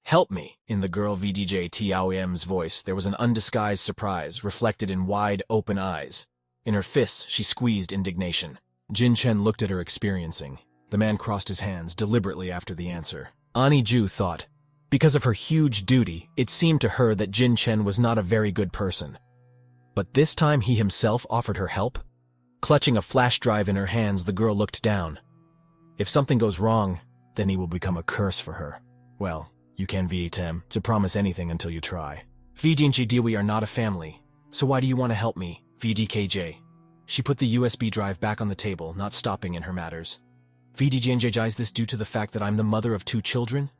Help me! In the girl VDJ Tiaoem's voice, there was an undisguised surprise, reflected in wide, open eyes. In her fists, she squeezed indignation. Jinchen looked at her experiencing. The man crossed his hands deliberately after the answer. Ann Jiujiu thought. Because of her huge duty, it seemed to her that Jinchen was not a very good person. But this time he himself offered her help? Clutching a flash drive in her hands, the girl looked down. If something goes wrong, then he will become a curse for her. Well, you can't to promise anything until you try. VDJ, we are not a family, so why do you want to help me, VDKJ? She put the USB drive back on the table, not stopping in her matters. VDJ, is this due to the fact that I'm the mother of 2 children?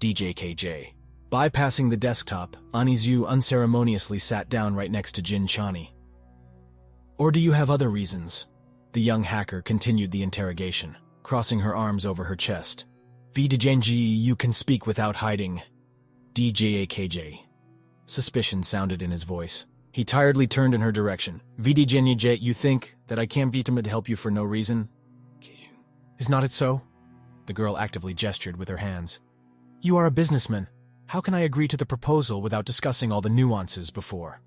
DJKJ. Bypassing the desktop, Ann Jiujiu unceremoniously sat down right next to Jin Chani. Or do you have other reasons? The young hacker continued the interrogation, crossing her arms over her chest. VDJ, you can speak without hiding. DJAKJ. Suspicion sounded in his voice. He tiredly turned in her direction. VDJ, you think that I can't help you for no reason? Is not it so? The girl actively gestured with her hands. You are a businessman. How can I agree to the proposal without discussing all the nuances before?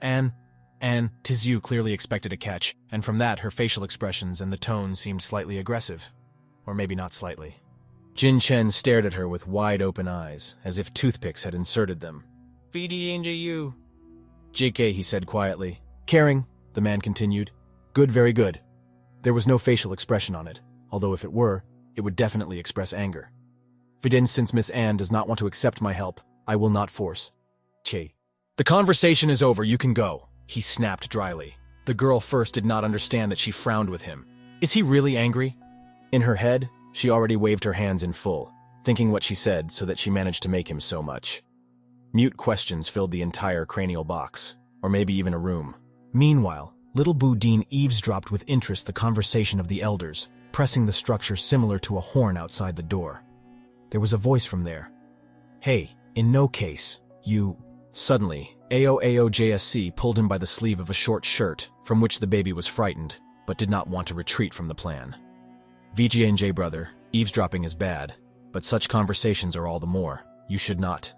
Ann Jiujiu clearly expected a catch, and from that her facial expressions and the tone seemed slightly aggressive. Or maybe not slightly. Jinchen stared at her with wide-open eyes, as if toothpicks had inserted them. VDJ. JK, he said quietly. Caring, the man continued. Good, very good. There was no facial expression on it, although if it were, it would definitely express anger. Since Miss Ann does not want to accept my help, I will not force. Che. The conversation is over, you can go, he snapped dryly. The girl first did not understand that she frowned with him. Is he really angry? In her head, she already waved her hands in full, thinking what she said so that she managed to make him so much. Mute questions filled the entire cranial box, or maybe even a room. Meanwhile, little Boudin eavesdropped with interest the conversation of the elders, pressing the structure similar to a horn outside the door. There was a voice from there. Hey, in no case, you... Suddenly, AOJSC pulled him by the sleeve of a short shirt, from which the baby was frightened, but did not want to retreat from the plan. VJ brother, eavesdropping is bad, but such conversations are all the more. You should not.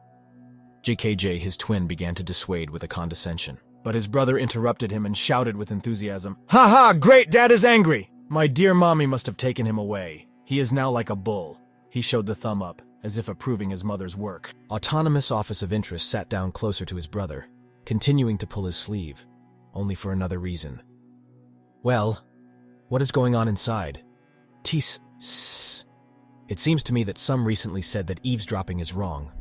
JKJ, his twin, began to dissuade with a condescension. But his brother interrupted him and shouted with enthusiasm. Ha ha, great, Dad is angry! My dear mommy must have taken him away. He is now like a bull. He showed the thumb up, as if approving his mother's work. Autonomous Office of Interest sat down closer to his brother, continuing to pull his sleeve, only for another reason. Well, what is going on inside? It seems to me that some recently said that eavesdropping is wrong.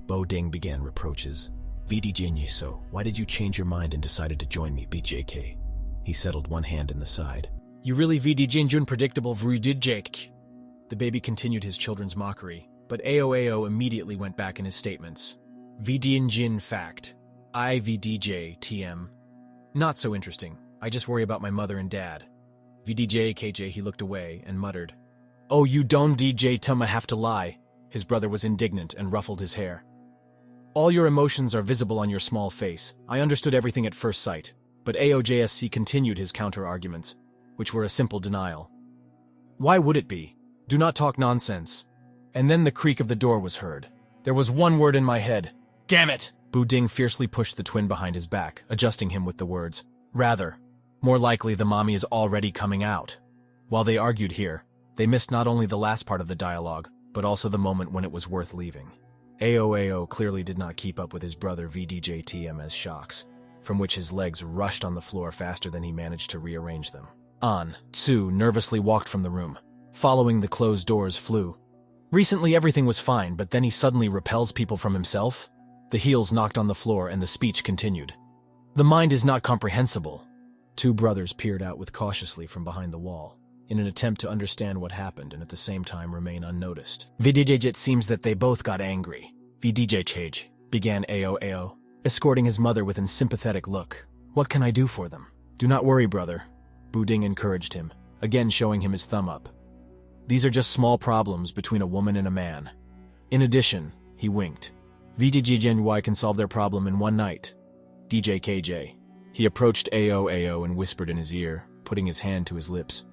Bo Ding began reproaches. VDJ, so why did you change your mind and decided to join me, BJK? He settled one hand in the side. You really VDJ predictable VDJ. The baby continued his children's mockery, but AO immediately went back in his statements. VDJ fact. I VDJ TM. Not so interesting. I just worry about my mother and dad. VDJ, he looked away and muttered. Oh, you don't DJ Tuma have to lie. His brother was indignant and ruffled his hair. All your emotions are visible on your small face. I understood everything at first sight, but AOJSC continued his counter-arguments, which were a simple denial. Why would it be? Do not talk nonsense. And then the creak of the door was heard. There was one word in my head. Damn it! Boudin fiercely pushed the twin behind his back, adjusting him with the words. Rather, more likely the mommy is already coming out. While they argued here, they missed not only the last part of the dialogue, but also the moment when it was worth leaving. AO clearly did not keep up with his brother VDJ-TM's shocks, from which his legs rushed on the floor faster than he managed to rearrange them. Ann Jiujiu nervously walked from the room. Following the closed doors flew. Recently everything was fine, but then he suddenly repels people from himself? The heels knocked on the floor and the speech continued. The mind is not comprehensible. Two brothers peered out cautiously from behind the wall, in an attempt to understand what happened and at the same time remain unnoticed. VDJ, it seems that they both got angry. VDJ, began AO, escorting his mother with a sympathetic look. What can I do for them? Do not worry, brother. Boudin encouraged him, again showing him his thumb up. These are just small problems between a woman and a man. In addition, he winked. VDJ can solve their problem in one night. DJKJ. He approached AO and whispered in his ear, putting his hand to his lips.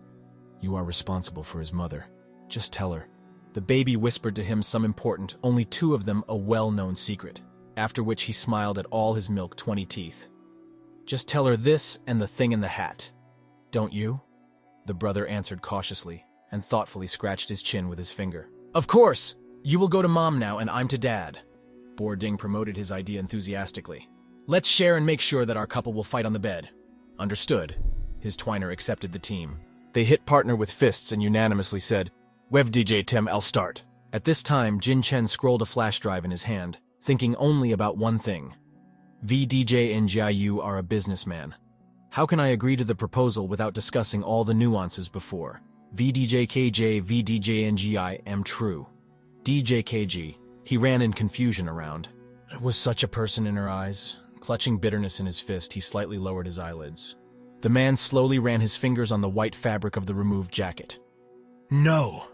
You are responsible for his mother. Just tell her. The baby whispered to him some important, only two of them a well-known secret, after which he smiled at all his milk 20 teeth. Just tell her this and the thing in the hat. Don't you? The brother answered cautiously, and thoughtfully scratched his chin with his finger. Of course! You will go to Mom now, and I'm to Dad. Ding promoted his idea enthusiastically. Let's share and make sure that our couple will fight on the bed. Understood. His twiner accepted the team. They hit partner with fists and unanimously said, Wev DJ Tim, I'll start. At this time, Jinchen scrolled a flash drive in his hand, thinking only about one thing. VDJ and Jiu are a businessman. How can I agree to the proposal without discussing all the nuances before? VDJ VDJ and GI am true. DJ he ran in confusion around. Was such a person in her eyes? Clutching bitterness in his fist, he slightly lowered his eyelids. The man slowly ran his fingers on the white fabric of the removed jacket. No!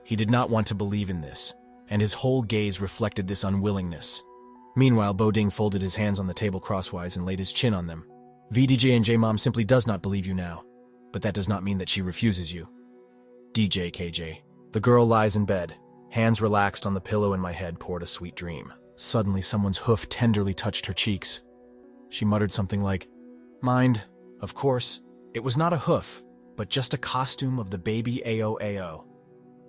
He did not want to believe in this, and his whole gaze reflected this unwillingness. Meanwhile, Ding folded his hands on the table crosswise and laid his chin on them. VDJ and J-Mom simply does not believe you now, but that does not mean that she refuses you. DJ. The girl lies in bed. Hands relaxed on the pillow and my head poured a sweet dream. Suddenly, someone's hoof tenderly touched her cheeks. She muttered something like, Mind, of course, it was not a hoof, but just a costume of the baby Ao.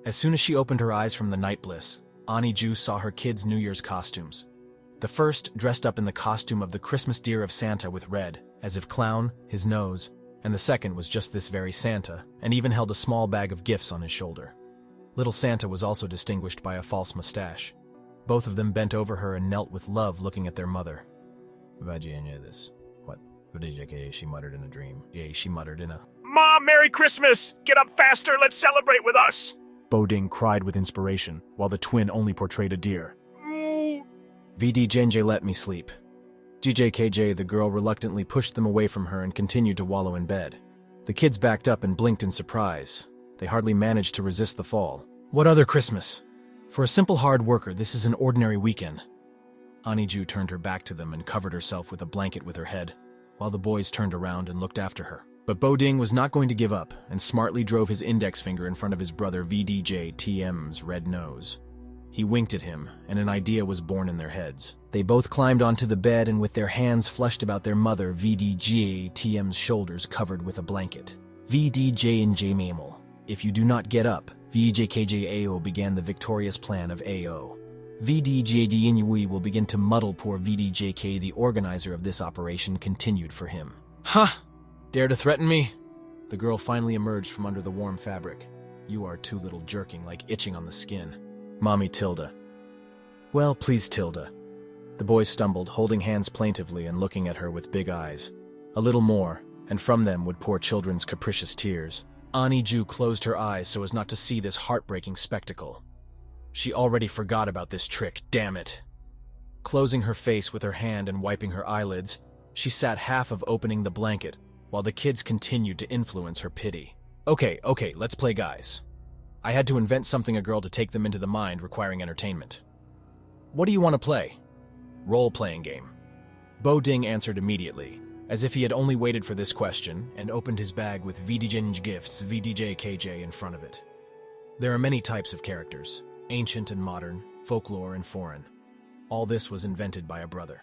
As soon as she opened her eyes from the night bliss, Ann Jiujiu saw her kids' New Year's costumes. The first dressed up in the costume of the Christmas deer of Santa with red, as if clown, his nose, and the second was just this very Santa, and even held a small bag of gifts on his shoulder. Little Santa was also distinguished by a false mustache. Both of them bent over her and knelt with love looking at their mother. Vajanya this. What? She muttered in a dream. She muttered in a... Mom, Merry Christmas! Get up faster, let's celebrate with us! Ding cried with inspiration, while the twin only portrayed a deer. VD let me sleep. GJKJ, the girl reluctantly pushed them away from her and continued to wallow in bed. The kids backed up and blinked in surprise. They hardly managed to resist the fall. What other Christmas? For a simple hard worker, this is an ordinary weekend. Ann Jiujiu turned her back to them and covered herself with a blanket with her head, while the boys turned around and looked after her. But Ding was not going to give up and smartly drove his index finger in front of his brother VDJ TM's red nose. He winked at him, and an idea was born in their heads. They both climbed onto the bed and with their hands flushed about their mother VDJ TM's shoulders covered with a blanket. VDJ and J Mammal. If you do not get up, VJKJAO began the victorious plan of AO. VDJD Inuit will begin to muddle poor VDJK, the organizer of this operation, continued for him. Huh! Dare to threaten me? The girl finally emerged from under the warm fabric. You are too little jerking, like itching on the skin. Mommy Tilda. Well, please Tilda. The boys stumbled, holding hands plaintively and looking at her with big eyes. A little more, and from them would pour children's capricious tears. Ann Jiujiu closed her eyes so as not to see this heartbreaking spectacle. She already forgot about this trick, damn it. Closing her face with her hand and wiping her eyelids, she sat half of opening the blanket, while the kids continued to influence her pity. Okay, let's play guys. I had to invent something a girl to take them into the mind requiring entertainment. What do you want to play? Role-playing game. Ding answered immediately, as if he had only waited for this question, and opened his bag with VDJ gifts VDJKJ in front of it. There are many types of characters, ancient and modern, folklore and foreign. All this was invented by a brother.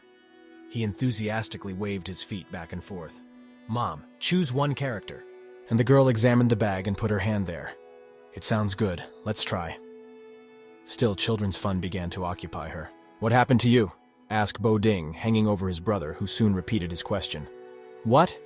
He enthusiastically waved his feet back and forth. Mom, choose one character. And the girl examined the bag and put her hand there. It sounds good. Let's try. Still, children's fun began to occupy her. What happened to you? Asked Ding, hanging over his brother, who soon repeated his question. What?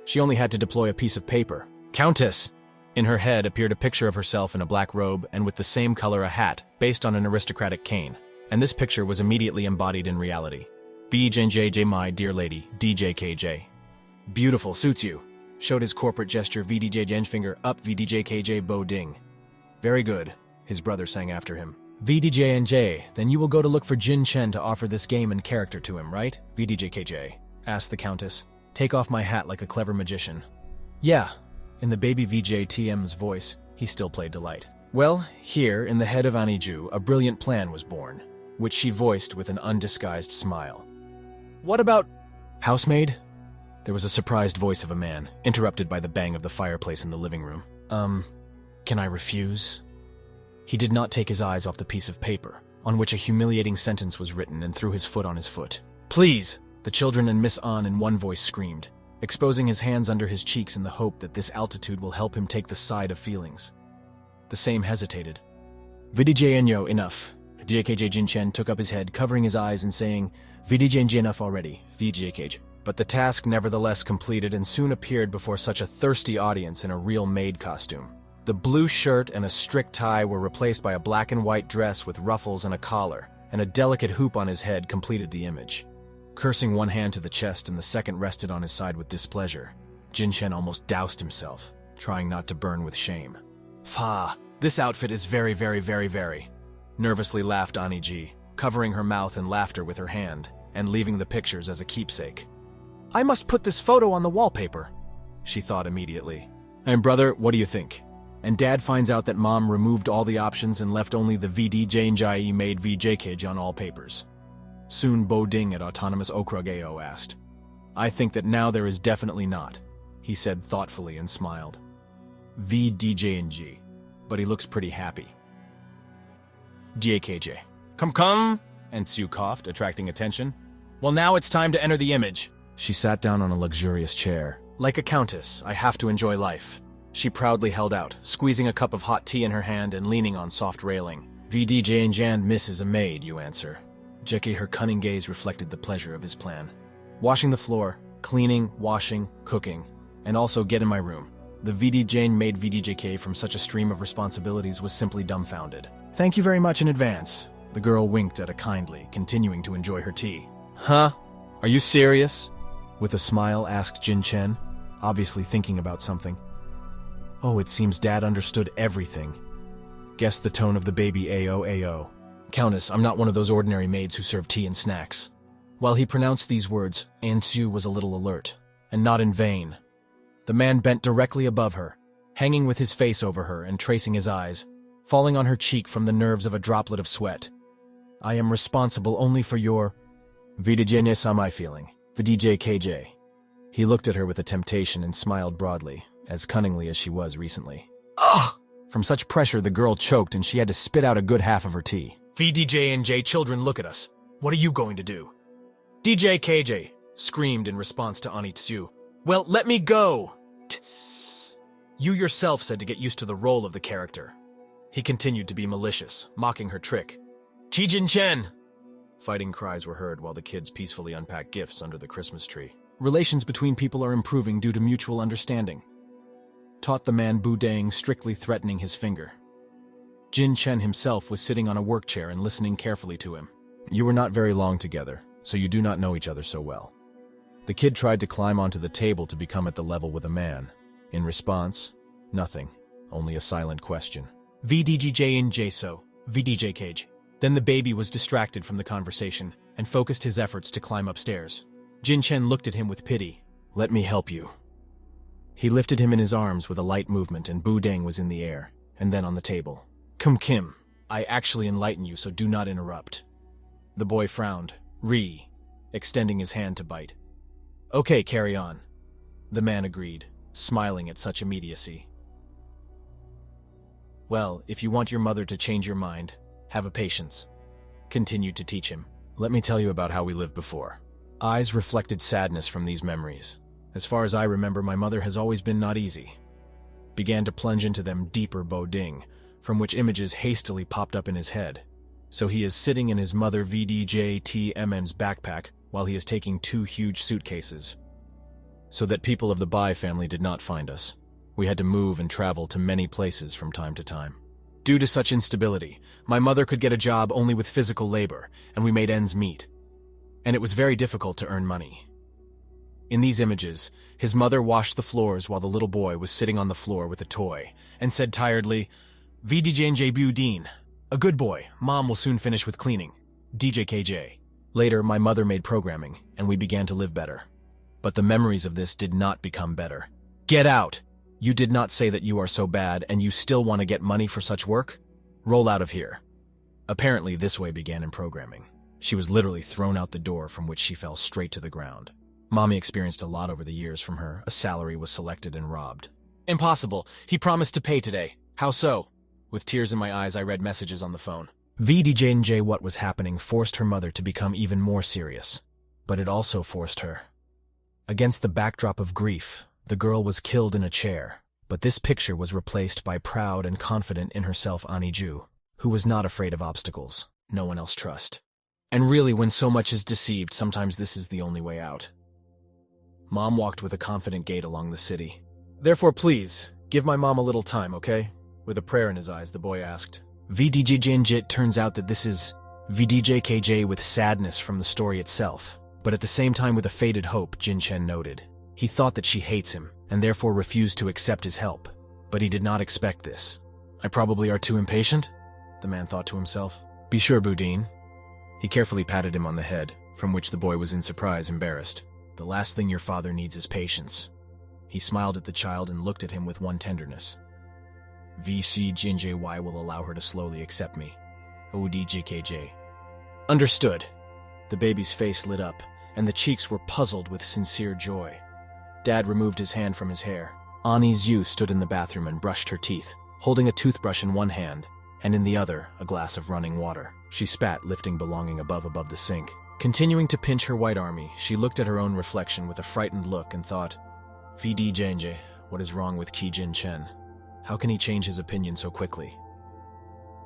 She only had to deploy a piece of paper. Countess! In her head appeared a picture of herself in a black robe and with the same color a hat, based on an aristocratic cane. And this picture was immediately embodied in reality. VJJ, my dear lady, DJKJ. Beautiful, suits you. Showed his corporate gesture VDJ finger up VDJKJ Ding. Very good, his brother sang after him. VDJ, then you will go to look for Jinchen to offer this game and character to him, right? VDJKJ, asked the Countess. Take off my hat like a clever magician. Yeah, in the baby VJ TM's voice, he still played delight. Well, here, in the head of Ann Jiujiu, a brilliant plan was born, which she voiced with an undisguised smile. What about... Housemaid? There was a surprised voice of a man, interrupted by the bang of the fireplace in the living room. Can I refuse? He did not take his eyes off the piece of paper, on which a humiliating sentence was written, and threw his foot on his foot. "Please!" the children and Miss Ann in one voice screamed, exposing his hands under his cheeks in the hope that this altitude will help him take the side of feelings. The same hesitated. "Vidijay enough." Ji Jinchen took up his head, covering his eyes and saying, "Vidijay enough already, Vidijay." But the task nevertheless completed and soon appeared before such a thirsty audience in a real maid costume. The blue shirt and a strict tie were replaced by a black and white dress with ruffles and a collar, and a delicate hoop on his head completed the image. Cursing one hand to the chest and the second rested on his side with displeasure, Jinchen almost doused himself, trying not to burn with shame. "Fa, this outfit is very, nervously laughed Annie Ji, covering her mouth in laughter with her hand, and leaving the pictures as a keepsake. "I must put this photo on the wallpaper," she thought immediately. "And brother, what do you think?" And Dad finds out that Mom removed all the options and left only the VD made VJKJ on all papers. Soon Bo Ding at Autonomous Okrageo asked. "I think that now there is definitely not," he said thoughtfully and smiled. VDJNG, but he looks pretty happy. JKJ. Come, and Sue coughed, attracting attention. "Well, now it's time to enter the image." She sat down on a luxurious chair. "Like a countess, I have to enjoy life." She proudly held out, squeezing a cup of hot tea in her hand and leaning on soft railing. "VDJ and Jan Miss is a maid, you answer." Jackie, her cunning gaze reflected the pleasure of his plan. "Washing the floor, cleaning, washing, cooking, and also get in my room." The VDJ made VDJK from such a stream of responsibilities was simply dumbfounded. "Thank you very much in advance." The girl winked at her kindly, continuing to enjoy her tea. "Huh? Are you serious?" With a smile asked Jinchen, obviously thinking about something. Oh, it seems Dad understood everything. Guessed the tone of the baby AO. "Countess, I'm not one of those ordinary maids who serve tea and snacks." While he pronounced these words, Ann Jiujiu was a little alert, and not in vain. The man bent directly above her, hanging with his face over her and tracing his eyes, falling on her cheek from the nerves of a droplet of sweat. "I am responsible only for your VDJ am I feeling, VDJ KJ." He looked at her with a temptation and smiled broadly, as cunningly as she was recently. Ugh! From such pressure, the girl choked and she had to spit out a good half of her tea. "VDJ and J, children, look at us. What are you going to do?" "DJ KJ," screamed in response to Annie Jiujiu. "Well, let me go!" Tss. "You yourself said to get used to the role of the character." He continued to be malicious, mocking her trick. "Ji Jinchen!" Fighting cries were heard while the kids peacefully unpacked gifts under the Christmas tree. "Relations between people are improving due to mutual understanding," taught the man Bu Dang, strictly threatening his finger. Jinchen himself was sitting on a work chair and listening carefully to him. "You were not very long together, so you do not know each other so well." The kid tried to climb onto the table to become at the level with a man. In response, nothing, only a silent question. "VDJ and Jaso, VDJ Cage." Then the baby was distracted from the conversation and focused his efforts to climb upstairs. Jinchen looked at him with pity. "Let me help you." He lifted him in his arms with a light movement and Bu Dang was in the air, and then on the table. Kim, I actually enlighten you, so do not interrupt." The boy frowned, extending his hand to bite. "Okay, carry on." The man agreed, smiling at such immediacy. "Well, if you want your mother to change your mind, have a patience." Continued to teach him. "Let me tell you about how we lived before." Eyes reflected sadness from these memories. "As far as I remember, my mother has always been not easy." Began to plunge into them deeper Bo Ding, from which images hastily popped up in his head. So he is sitting in his mother VDJTMM's backpack while he is taking 2 huge suitcases. So that people of the Bai family did not find us. We had to move and travel to many places from time to time. Due to such instability, my mother could get a job only with physical labor, and we made ends meet. And it was very difficult to earn money. In these images, his mother washed the floors while the little boy was sitting on the floor with a toy, and said tiredly, "VDJ Budin. A good boy, Mom will soon finish with cleaning. DJKJ. Later, my mother made programming, and we began to live better. But the memories of this did not become better. Get out! You did not say that you are so bad, and you still want to get money for such work? Roll out of here." Apparently, this way began in programming. She was literally thrown out the door, from which she fell straight to the ground. Mommy experienced a lot over the years from her. A salary was selected and robbed. "Impossible. He promised to pay today. How so?" With tears in my eyes, I read messages on the phone. VDJ what was happening forced her mother to become even more serious. But it also forced her. Against the backdrop of grief, the girl was killed in a chair, but this picture was replaced by proud and confident in herself Ann Jiujiu, who was not afraid of obstacles. No one else trust. And really, when so much is deceived, sometimes this is the only way out. Mom walked with a confident gait along the city. Therefore, please, give my mom a little time, okay? With a prayer in his eyes, the boy asked. VDJ Jinjit turns out that this is VDJ KJ with sadness from the story itself, but at the same time with a faded hope, Jinchen noted. He thought that she hates him, and therefore refused to accept his help. But he did not expect this. I probably are too impatient? The man thought to himself. Be sure, Boudin. He carefully patted him on the head, from which the boy was in surprise embarrassed. The last thing your father needs is patience. He smiled at the child and looked at him with one tenderness. VC Jinjy will allow her to slowly accept me. ODJKJ. Understood. The baby's face lit up, and the cheeks were puzzled with sincere joy. Dad removed his hand from his hair. Ann Jiujiu stood in the bathroom and brushed her teeth, holding a toothbrush in one hand, and in the other, a glass of running water. She spat, lifting belonging above the sink. Continuing to pinch her white army, she looked at her own reflection with a frightened look and thought, VD Janjay, what is wrong with Ji Jinchen? How can he change his opinion so quickly?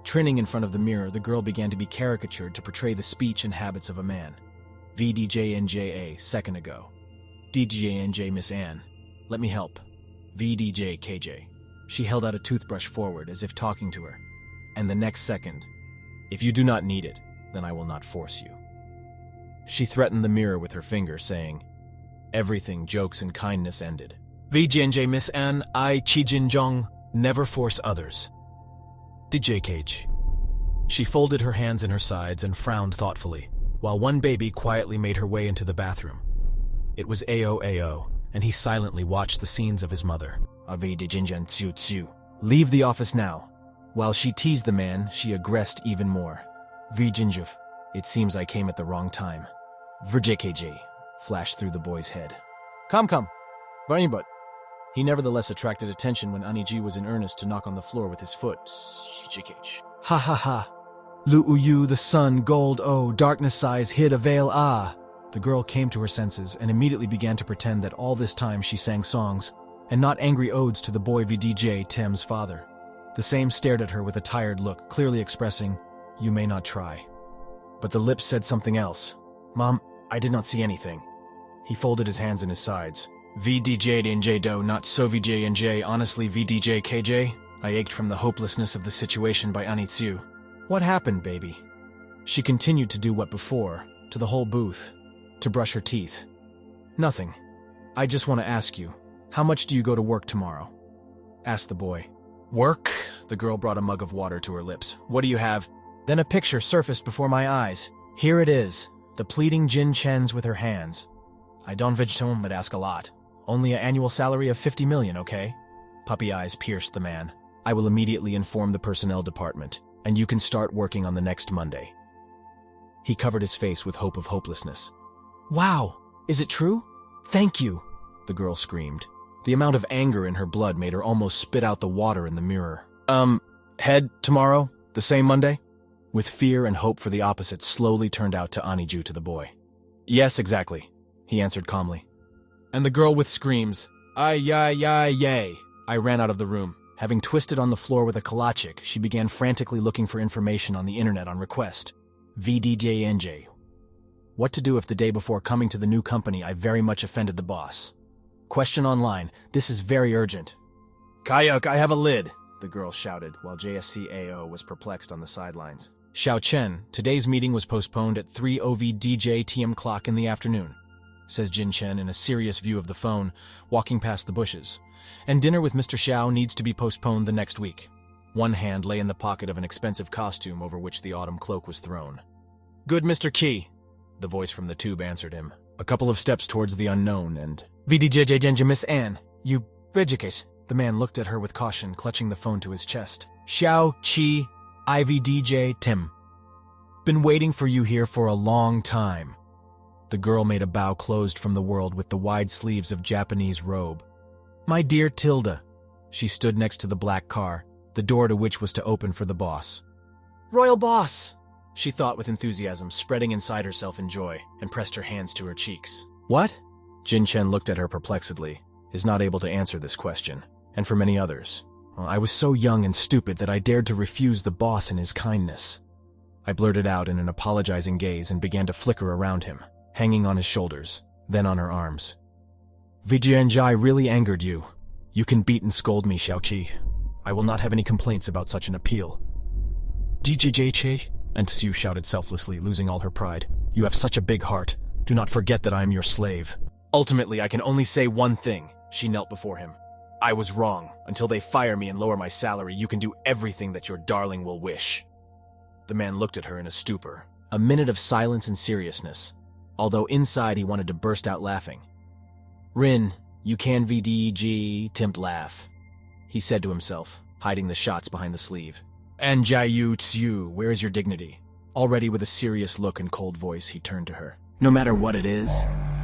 Trinning in front of the mirror, the girl began to be caricatured to portray the speech and habits of a man. VDJNJ a second ago. DJNJ Miss Ann, let me help. VDJ KJ. She held out a toothbrush forward as if talking to her. And the next second, if you do not need it, then I will not force you. She threatened the mirror with her finger, saying, everything jokes and kindness ended. VJNJ Miss Ann, I Ji Jinjong, never force others. DJ Cage. She folded her hands in her sides and frowned thoughtfully, while one baby quietly made her way into the bathroom. It was Ao, and he silently watched the scenes of his mother. Leave the office now. While she teased the man, she aggressed even more. Jinjuf, it seems I came at the wrong time. VJKJ flashed through the boy's head. Come. But he nevertheless attracted attention when Ann Jiujiu was in earnest to knock on the floor with his foot. Ha ha ha. Lu'uyu, the sun, gold, darkness sighs, hid a veil, The girl came to her senses and immediately began to pretend that all this time she sang songs, and not angry odes to the boy VDJ Tem's father. The same stared at her with a tired look, clearly expressing, you may not try. But the lips said something else. Mom, I did not see anything. He folded his hands in his sides. VDJ NJ Do, not so VJ NJ, honestly VDJ KJ? I ached from the hopelessness of the situation by Ann Jiujiu. What happened, baby? She continued to do what before, to the whole booth, to brush her teeth. Nothing. I just want to ask you, how much do you go to work tomorrow? Asked the boy. Work? The girl brought a mug of water to her lips. What do you have? Then a picture surfaced before my eyes. Here it is, the pleading Jinchens with her hands. I don't vegetum, but ask a lot. Only an annual salary of 50 million, okay? Puppy eyes pierced the man. I will immediately inform the personnel department, and you can start working on the next Monday. He covered his face with hope of hopelessness. Wow, is it true? Thank you, the girl screamed. The amount of anger in her blood made her almost spit out the water in the mirror. Head tomorrow? The same Monday? With fear and hope for the opposite slowly turned out to Ann Jiujiu to the boy. Yes, exactly, he answered calmly. And the girl with screams, yay. I ran out of the room. Having twisted on the floor with a kalachik, she began frantically looking for information on the internet on request. VDJNJ. What to do if the day before coming to the new company I very much offended the boss? Question online. This is very urgent. Kayuk, I have a lid, the girl shouted, while JSCAO was perplexed on the sidelines. Xiao Chen, today's meeting was postponed at 3 OVDJ TM clock in the afternoon, says Jin Chen in a serious view of the phone, walking past the bushes. And dinner with Mr. Xiao needs to be postponed the next week. One hand lay in the pocket of an expensive costume over which the autumn cloak was thrown. Good, Mr. Key, the voice from the tube answered him. A couple of steps towards the unknown and... VDJJ Miss Ann, you vegekish. The man looked at her with caution, clutching the phone to his chest. Xiao Qi, IVDJ Tim. Been waiting for you here for a long time. The girl made a bow closed from the world with the wide sleeves of Japanese robe. My dear Tilda. She stood next to the black car, the door to which was to open for the boss. "Royal boss!" she thought with enthusiasm, spreading inside herself in joy, and pressed her hands to her cheeks. "What?" Jinchen looked at her perplexedly, is not able to answer this question, and for many others. "I was so young and stupid that I dared to refuse the boss in his kindness." I blurted out in an apologizing gaze and began to flicker around him, hanging on his shoulders, then on her arms. "Vijianjai really angered you. You can beat and scold me, Xiaoqi. I will not have any complaints about such an appeal." "DJJ," Ann Jiujiu shouted selflessly, losing all her pride. "You have such a big heart. Do not forget that I am your slave." "Ultimately, I can only say one thing," she knelt before him. "I was wrong. Until they fire me and lower my salary, you can do everything that your darling will wish." The man looked at her in a stupor. A minute of silence and seriousness, although inside he wanted to burst out laughing. "Rin, you can VDG tempt laugh," he said to himself, hiding the shots behind the sleeve. "Ann Jiujiu, where is your dignity?" Already with a serious look and cold voice, he turned to her. No matter what it is,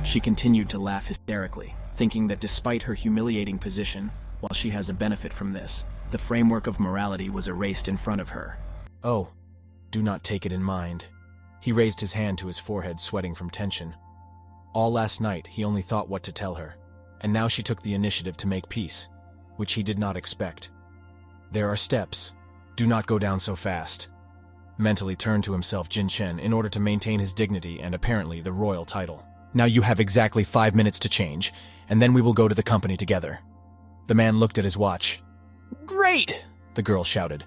she continued to laugh hysterically, thinking that despite her humiliating position, while she has a benefit from this, the framework of morality was erased in front of her. "Oh, do not take it in mind." He raised his hand to his forehead, sweating from tension. All last night, he only thought what to tell her, and now she took the initiative to make peace, which he did not expect. "There are steps. Do not go down so fast." Mentally turned to himself Jinchen in order to maintain his dignity and apparently the royal title. "Now you have exactly 5 minutes to change, and then we will go to the company together." The man looked at his watch. "Great!" the girl shouted,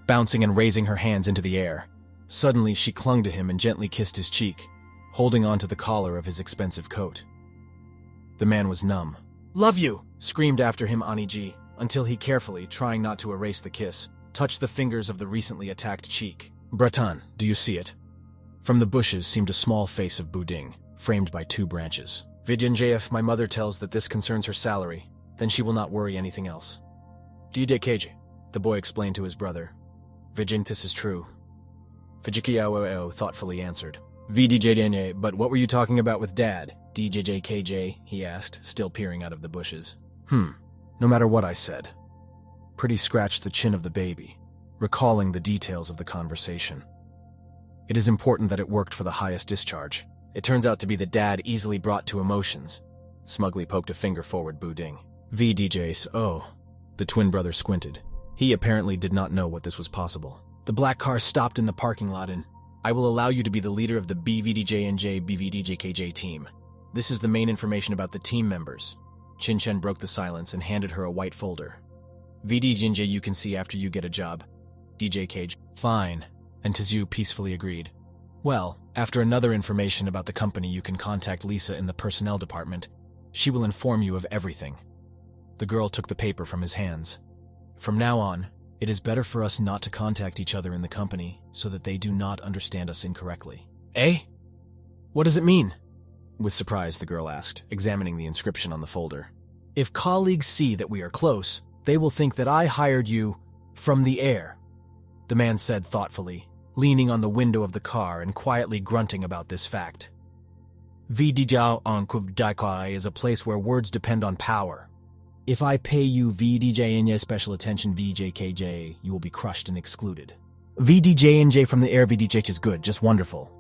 bouncing and raising her hands into the air. Suddenly, she clung to him and gently kissed his cheek, holding on to the collar of his expensive coat. The man was numb. "Love you!" screamed after him Aniji, until he carefully, trying not to erase the kiss, touched the fingers of the recently attacked cheek. "Breton, do you see it?" From the bushes seemed a small face of Buding, framed by 2 branches. "Vidianjay, if my mother tells that this concerns her salary, then she will not worry anything else." "DJKJ," the boy explained to his brother. "Vijin, this is true." Vijikiao thoughtfully answered. "VDJDNA, but what were you talking about with Dad?" "DJJKJ," he asked, still peering out of the bushes. No matter what I said." Pretty scratched the chin of the baby, recalling the details of the conversation. "It is important that it worked for the highest discharge. It turns out to be the dad easily brought to emotions." Smugly poked a finger forward Buding. "VDJs, oh." The twin brother squinted. He apparently did not know what this was possible. "The black car stopped in the parking lot and I will allow you to be the leader of the BVDJNJ BVDJKJ team. This is the main information about the team members." Jinchen broke the silence and handed her a white folder. "VDJNJ you can see after you get a job. DJKJ. Fine." And Jiujiu peacefully agreed. "Well, after another information about the company you can contact Lisa in the personnel department. She will inform you of everything." The girl took the paper from his hands. "From now on, it is better for us not to contact each other in the company so that they do not understand us incorrectly." "Eh? What does it mean?" With surprise, the girl asked, examining the inscription on the folder. "If colleagues see that we are close, they will think that I hired you from the air," the man said thoughtfully, leaning on the window of the car and quietly grunting about this fact. "VDJao on Kuvdaikai is a place where words depend on power. If I pay you VDJNJ special attention VJKJ, you will be crushed and excluded. VDJNJ from the air VDJ is good, just wonderful."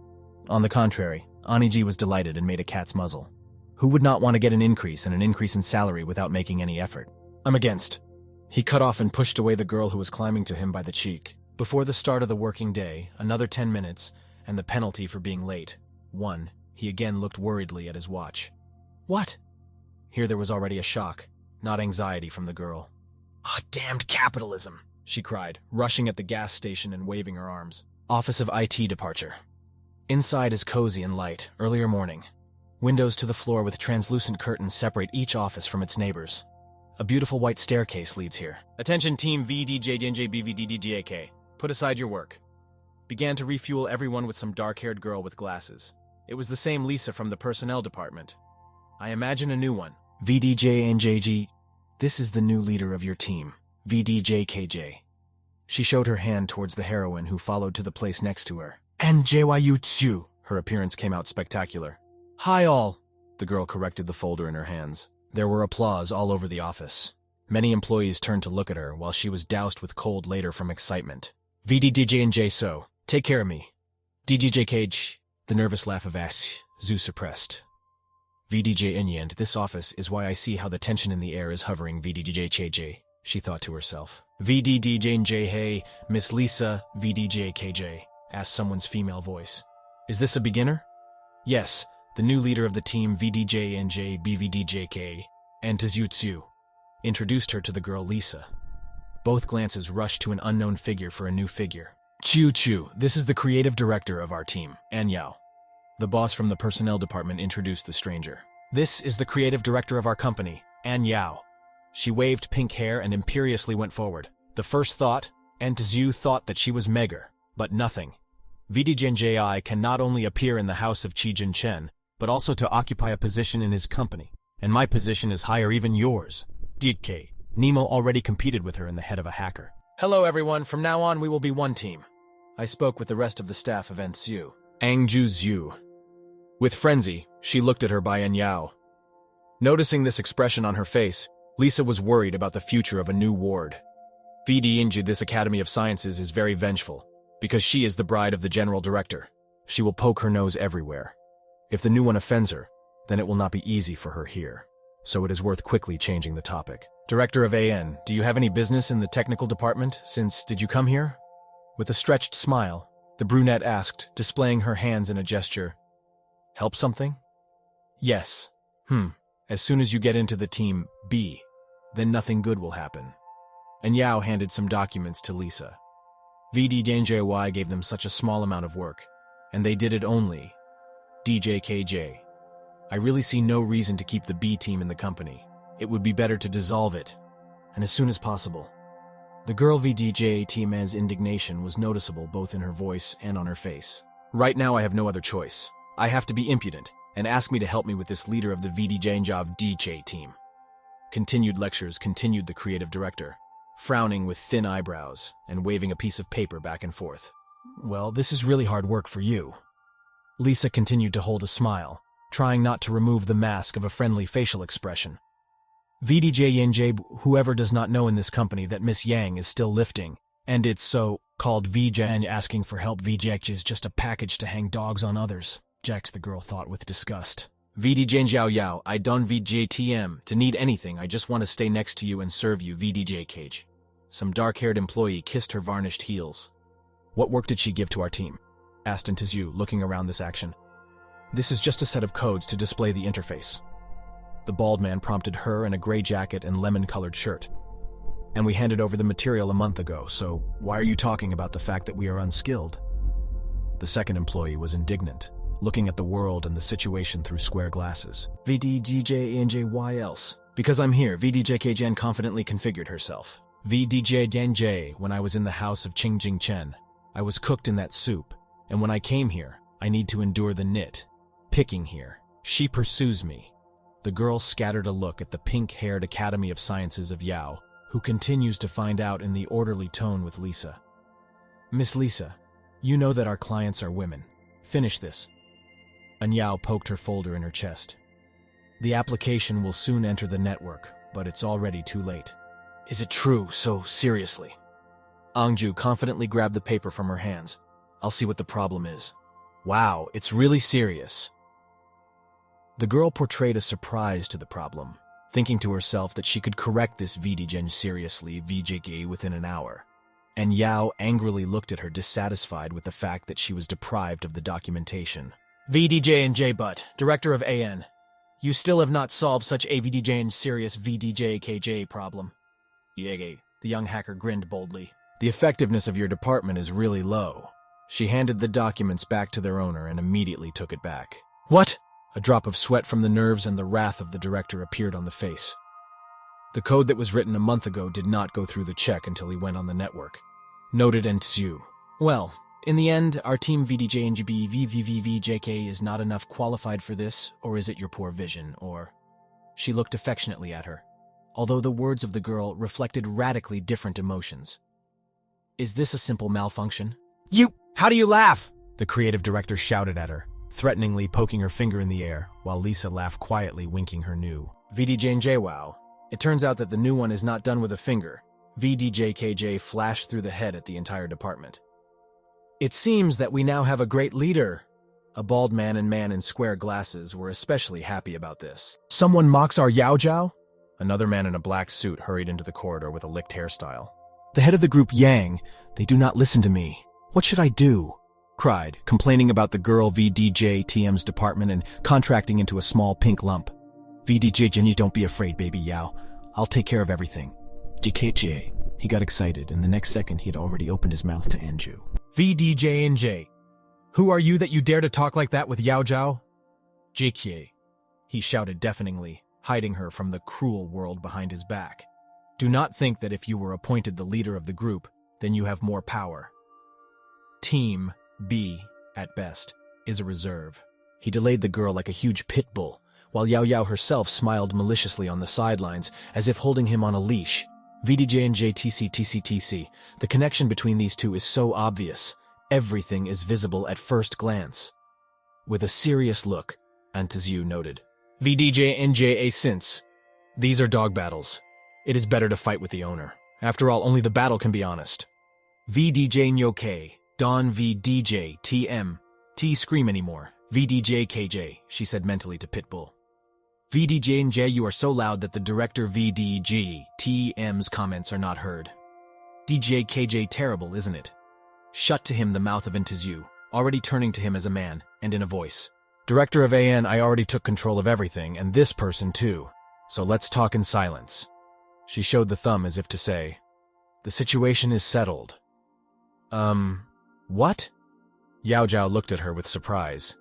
On the contrary, Aniji was delighted and made a cat's muzzle. Who would not want to get an increase in salary without making any effort? "I'm against." He cut off and pushed away the girl who was climbing to him by the cheek. Before the start of the working day, another 10 minutes, and the penalty for being late. 1. He again looked worriedly at his watch. "What?" Here there was already a shock, not anxiety from the girl. "Ah, damned capitalism," she cried, rushing at the gas station and waving her arms. Office of IT departure. Inside is cozy and light, earlier morning. Windows to the floor with translucent curtains separate each office from its neighbors. A beautiful white staircase leads here. "Attention team VDJNJBVDDJK. Put aside your work." Began to refuel everyone with some dark-haired girl with glasses. It was the same Lisa from the personnel department. "I imagine a new one." "VDJNJG, this is the new leader of your team, VDJKJ." She showed her hand towards the heroine who followed to the place next to her. "Ann Jiujiu." Her appearance came out spectacular. "Hi all." The girl corrected the folder in her hands. There were applause all over the office. Many employees turned to look at her while she was doused with cold later from excitement. VDJ so, take care of me. DJJ Cage, the nervous laugh of Ass, Zoo suppressed. VDJ and this office is why I see how the tension in the air is hovering VDJ KJ, she thought to herself. VDJ hey, Miss Lisa, VDJ KJ, asked someone's female voice. Is this a beginner? Yes, the new leader of the team VDJ BVDJK, Ann Jiujiu, introduced her to the girl Lisa. Both glances rushed to an unknown figure for a new figure. Chu, this is the creative director of our team, Ann Yao. The boss from the personnel department introduced the stranger. This is the creative director of our company, Ann Yao. She waved pink hair and imperiously went forward. The first thought, Ann Jiujiu thought that she was Megger, but nothing. VDJNJI can not only appear in the house of Ji Jinchen, but also to occupy a position in his company. And my position is higher even yours. DK. Nemo already competed with her in the head of a hacker. Hello everyone, from now on we will be one team. I spoke with the rest of the staff of Ann Jiujiu. With frenzy, she looked at her by Ann Yao. Noticing this expression on her face, Lisa was worried about the future of a new ward. VDNG, this Academy of Sciences, is very vengeful, because she is the bride of the general director. She will poke her nose everywhere. If the new one offends her, then it will not be easy for her here. So it is worth quickly changing the topic. Director of AN, do you have any business in the technical department, did you come here? With a stretched smile, the brunette asked, displaying her hands in a gesture. Help something? Yes. As soon as you get into the team B, then nothing good will happen. And Yao handed some documents to Lisa. VDJNJY gave them such a small amount of work, and they did it only. DJKJ. I really see no reason to keep the B team in the company. It would be better to dissolve it, and as soon as possible. The girl VDJ team's indignation was noticeable both in her voice and on her face. Right now I have no other choice. I have to be impudent, and ask me to help me with this leader of the VDJNJV DJ team. Continued lectures continued the creative director, frowning with thin eyebrows and waving a piece of paper back and forth. Well, this is really hard work for you. Lisa continued to hold a smile, trying not to remove the mask of a friendly facial expression. VDJ, whoever does not know in this company that Miss Yang is still lifting, and it's so-called VJ asking for help. VJ is just a package to hang dogs on others, Jax the girl thought with disgust. VDJ Yao, I don't VJTM to need anything, I just want to stay next to you and serve you, VDJ Cage. Some dark-haired employee kissed her varnished heels. What work did she give to our team? Asked Ann Jiujiu, looking around this action. This is just a set of codes to display the interface. The bald man prompted her in a gray jacket and lemon-colored shirt. And we handed over the material a month ago, so why are you talking about the fact that we are unskilled? The second employee was indignant, looking at the world and the situation through square glasses. VDJNJ, else? Because I'm here, VDJKJN confidently configured herself. VDJNJ, when I was in the house of Ji Jinchen, I was cooked in that soup, and when I came here, I need to endure the picking here. She pursues me. The girl scattered a look at the pink-haired Academy of Sciences of Yao, who continues to find out in the orderly tone with Lisa. Miss Lisa, you know that our clients are women. Finish this. And Yao poked her folder in her chest. The application will soon enter the network, but it's already too late. Is it true, so seriously? Angju confidently grabbed the paper from her hands. I'll see what the problem is. Wow, it's really serious. The girl portrayed a surprise to the problem, thinking to herself that she could correct this VDJ seriously VJK within an hour. And Yao angrily looked at her, dissatisfied with the fact that she was deprived of the documentation. VDJ Butt, Director of AN. You still have not solved such a VDJ serious VDJKJ problem. Yege, the young hacker grinned boldly. The effectiveness of your department is really low. She handed the documents back to their owner and immediately took it back. What? A drop of sweat from the nerves and the wrath of the director appeared on the face. The code that was written a month ago did not go through the check until he went on the network. Noted Ann Jiujiu. Well, in the end, our team VDJNGB VVVVJK is not enough qualified for this, or is it your poor vision, or... She looked affectionately at her, although the words of the girl reflected radically different emotions. Is this a simple malfunction? How do you laugh? The creative director shouted at her, threateningly poking her finger in the air, while Lisa laughed quietly, winking her new VDJNJ wow. It turns out that the new one is not done with a finger. VDJKJ flashed through the head at the entire department. It seems that we now have a great leader. A bald man and man in square glasses were especially happy about this. Someone mocks our Yao Jiao? Another man in a black suit hurried into the corridor with a licked hairstyle. The head of the group Yang, they do not listen to me. What should I do? Cried, complaining about the girl VDJTM's department and contracting into a small pink lump. VDJ, don't be afraid, baby Yao. I'll take care of everything. JKJ. He got excited, and the next second he had already opened his mouth to Anju. VDJNJ. Who are you that you dare to talk like that with Yao Jiao? Jikie, he shouted deafeningly, hiding her from the cruel world behind his back. Do not think that if you were appointed the leader of the group, then you have more power. Team B, at best, is a reserve. He delayed the girl like a huge pit bull, while Yao Yao herself smiled maliciously on the sidelines, as if holding him on a leash. VDJ TC. The connection between these two is so obvious. Everything is visible at first glance. With a serious look, Ann Jiujiu noted. VDJ since. These are dog battles. It is better to fight with the owner. After all, only the battle can be honest. VDJ Nyoke. Don VDJ TM. T scream anymore. VDJ KJ, she said mentally to Pitbull. VDJ, you are so loud that the director VDG TM's comments are not heard. DJ KJ terrible, isn't it? Shut to him the mouth of Ann Jiujiu, already turning to him as a man, and in a voice. Director of AN, I already took control of everything, and this person too. So let's talk in silence. She showed the thumb as if to say, the situation is settled. What? Yao Jiao looked at her with surprise.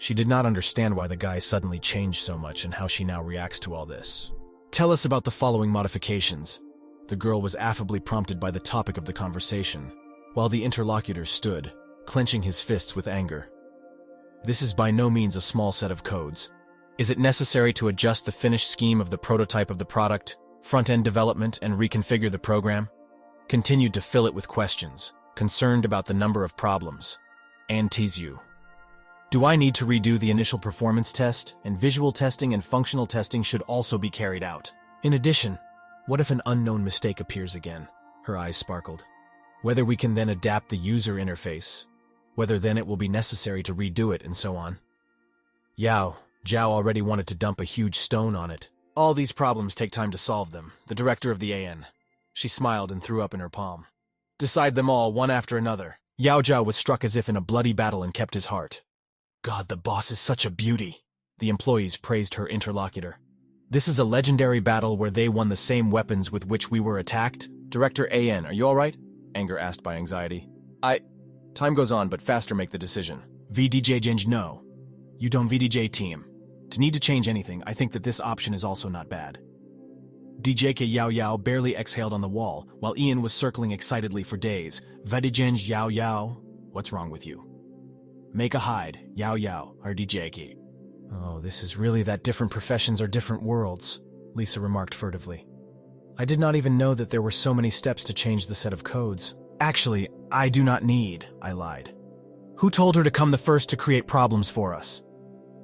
She did not understand why the guy suddenly changed so much and how she now reacts to all this. Tell us about the following modifications. The girl was affably prompted by the topic of the conversation, while the interlocutor stood, clenching his fists with anger. This is by no means a small set of codes. Is it necessary to adjust the finished scheme of the prototype of the product, front-end development, and reconfigure the program? Continued to fill it with questions, concerned about the number of problems. Ann Jiujiu. Do I need to redo the initial performance test, and visual testing and functional testing should also be carried out? In addition, what if an unknown mistake appears again? Her eyes sparkled. Whether we can then adapt the user interface, whether then it will be necessary to redo it, and so on. Yao Jiao already wanted to dump a huge stone on it. All these problems take time to solve them, the director of the AN. She smiled and threw up in her palm. Decide them all, one after another. Yao Jiao was struck as if in a bloody battle and kept his heart. God, the boss is such a beauty. The employees praised her interlocutor. This is a legendary battle where they won the same weapons with which we were attacked. Director AN, are you all right? Anger asked by anxiety. Time goes on, but faster make the decision. VDJ Jinj, no. You don't VDJ team. To need to change anything, I think that this option is also not bad. DJK Yao Yao barely exhaled on the wall, while Ian was circling excitedly for days. VDJ Yao Yao, what's wrong with you? Make a hide, Yao Yao, or DJK. Oh, this is really that different professions are different worlds, Lisa remarked furtively. I did not even know that there were so many steps to change the set of codes. Actually, I do not need, I lied. Who told her to come the first to create problems for us?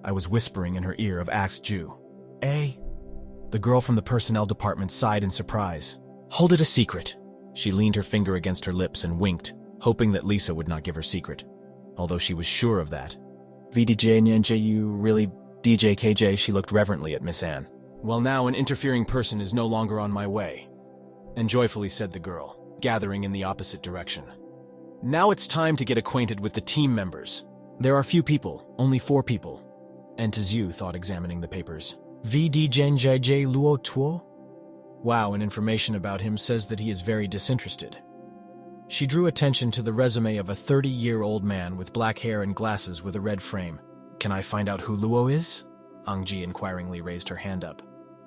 I was whispering in her ear of asked Ju. The girl from the personnel department sighed in surprise. Hold it a secret. She leaned her finger against her lips and winked, hoping that Lisa would not give her secret, although she was sure of that. VDJ Ninja, you really DJ KJ, she looked reverently at Miss Ann. Well, now an interfering person is no longer on my way, and joyfully said the girl, gathering in the opposite direction. Now it's time to get acquainted with the team members. There are few people, only 4 people. Ann Jiujiu thought, examining the papers. VDJ Luo Tuo? Wow, and information about him says that he is very disinterested. She drew attention to the resume of a 30-year-old man with black hair and glasses with a red frame. Can I find out who Luo is? Angji inquiringly raised her hand up.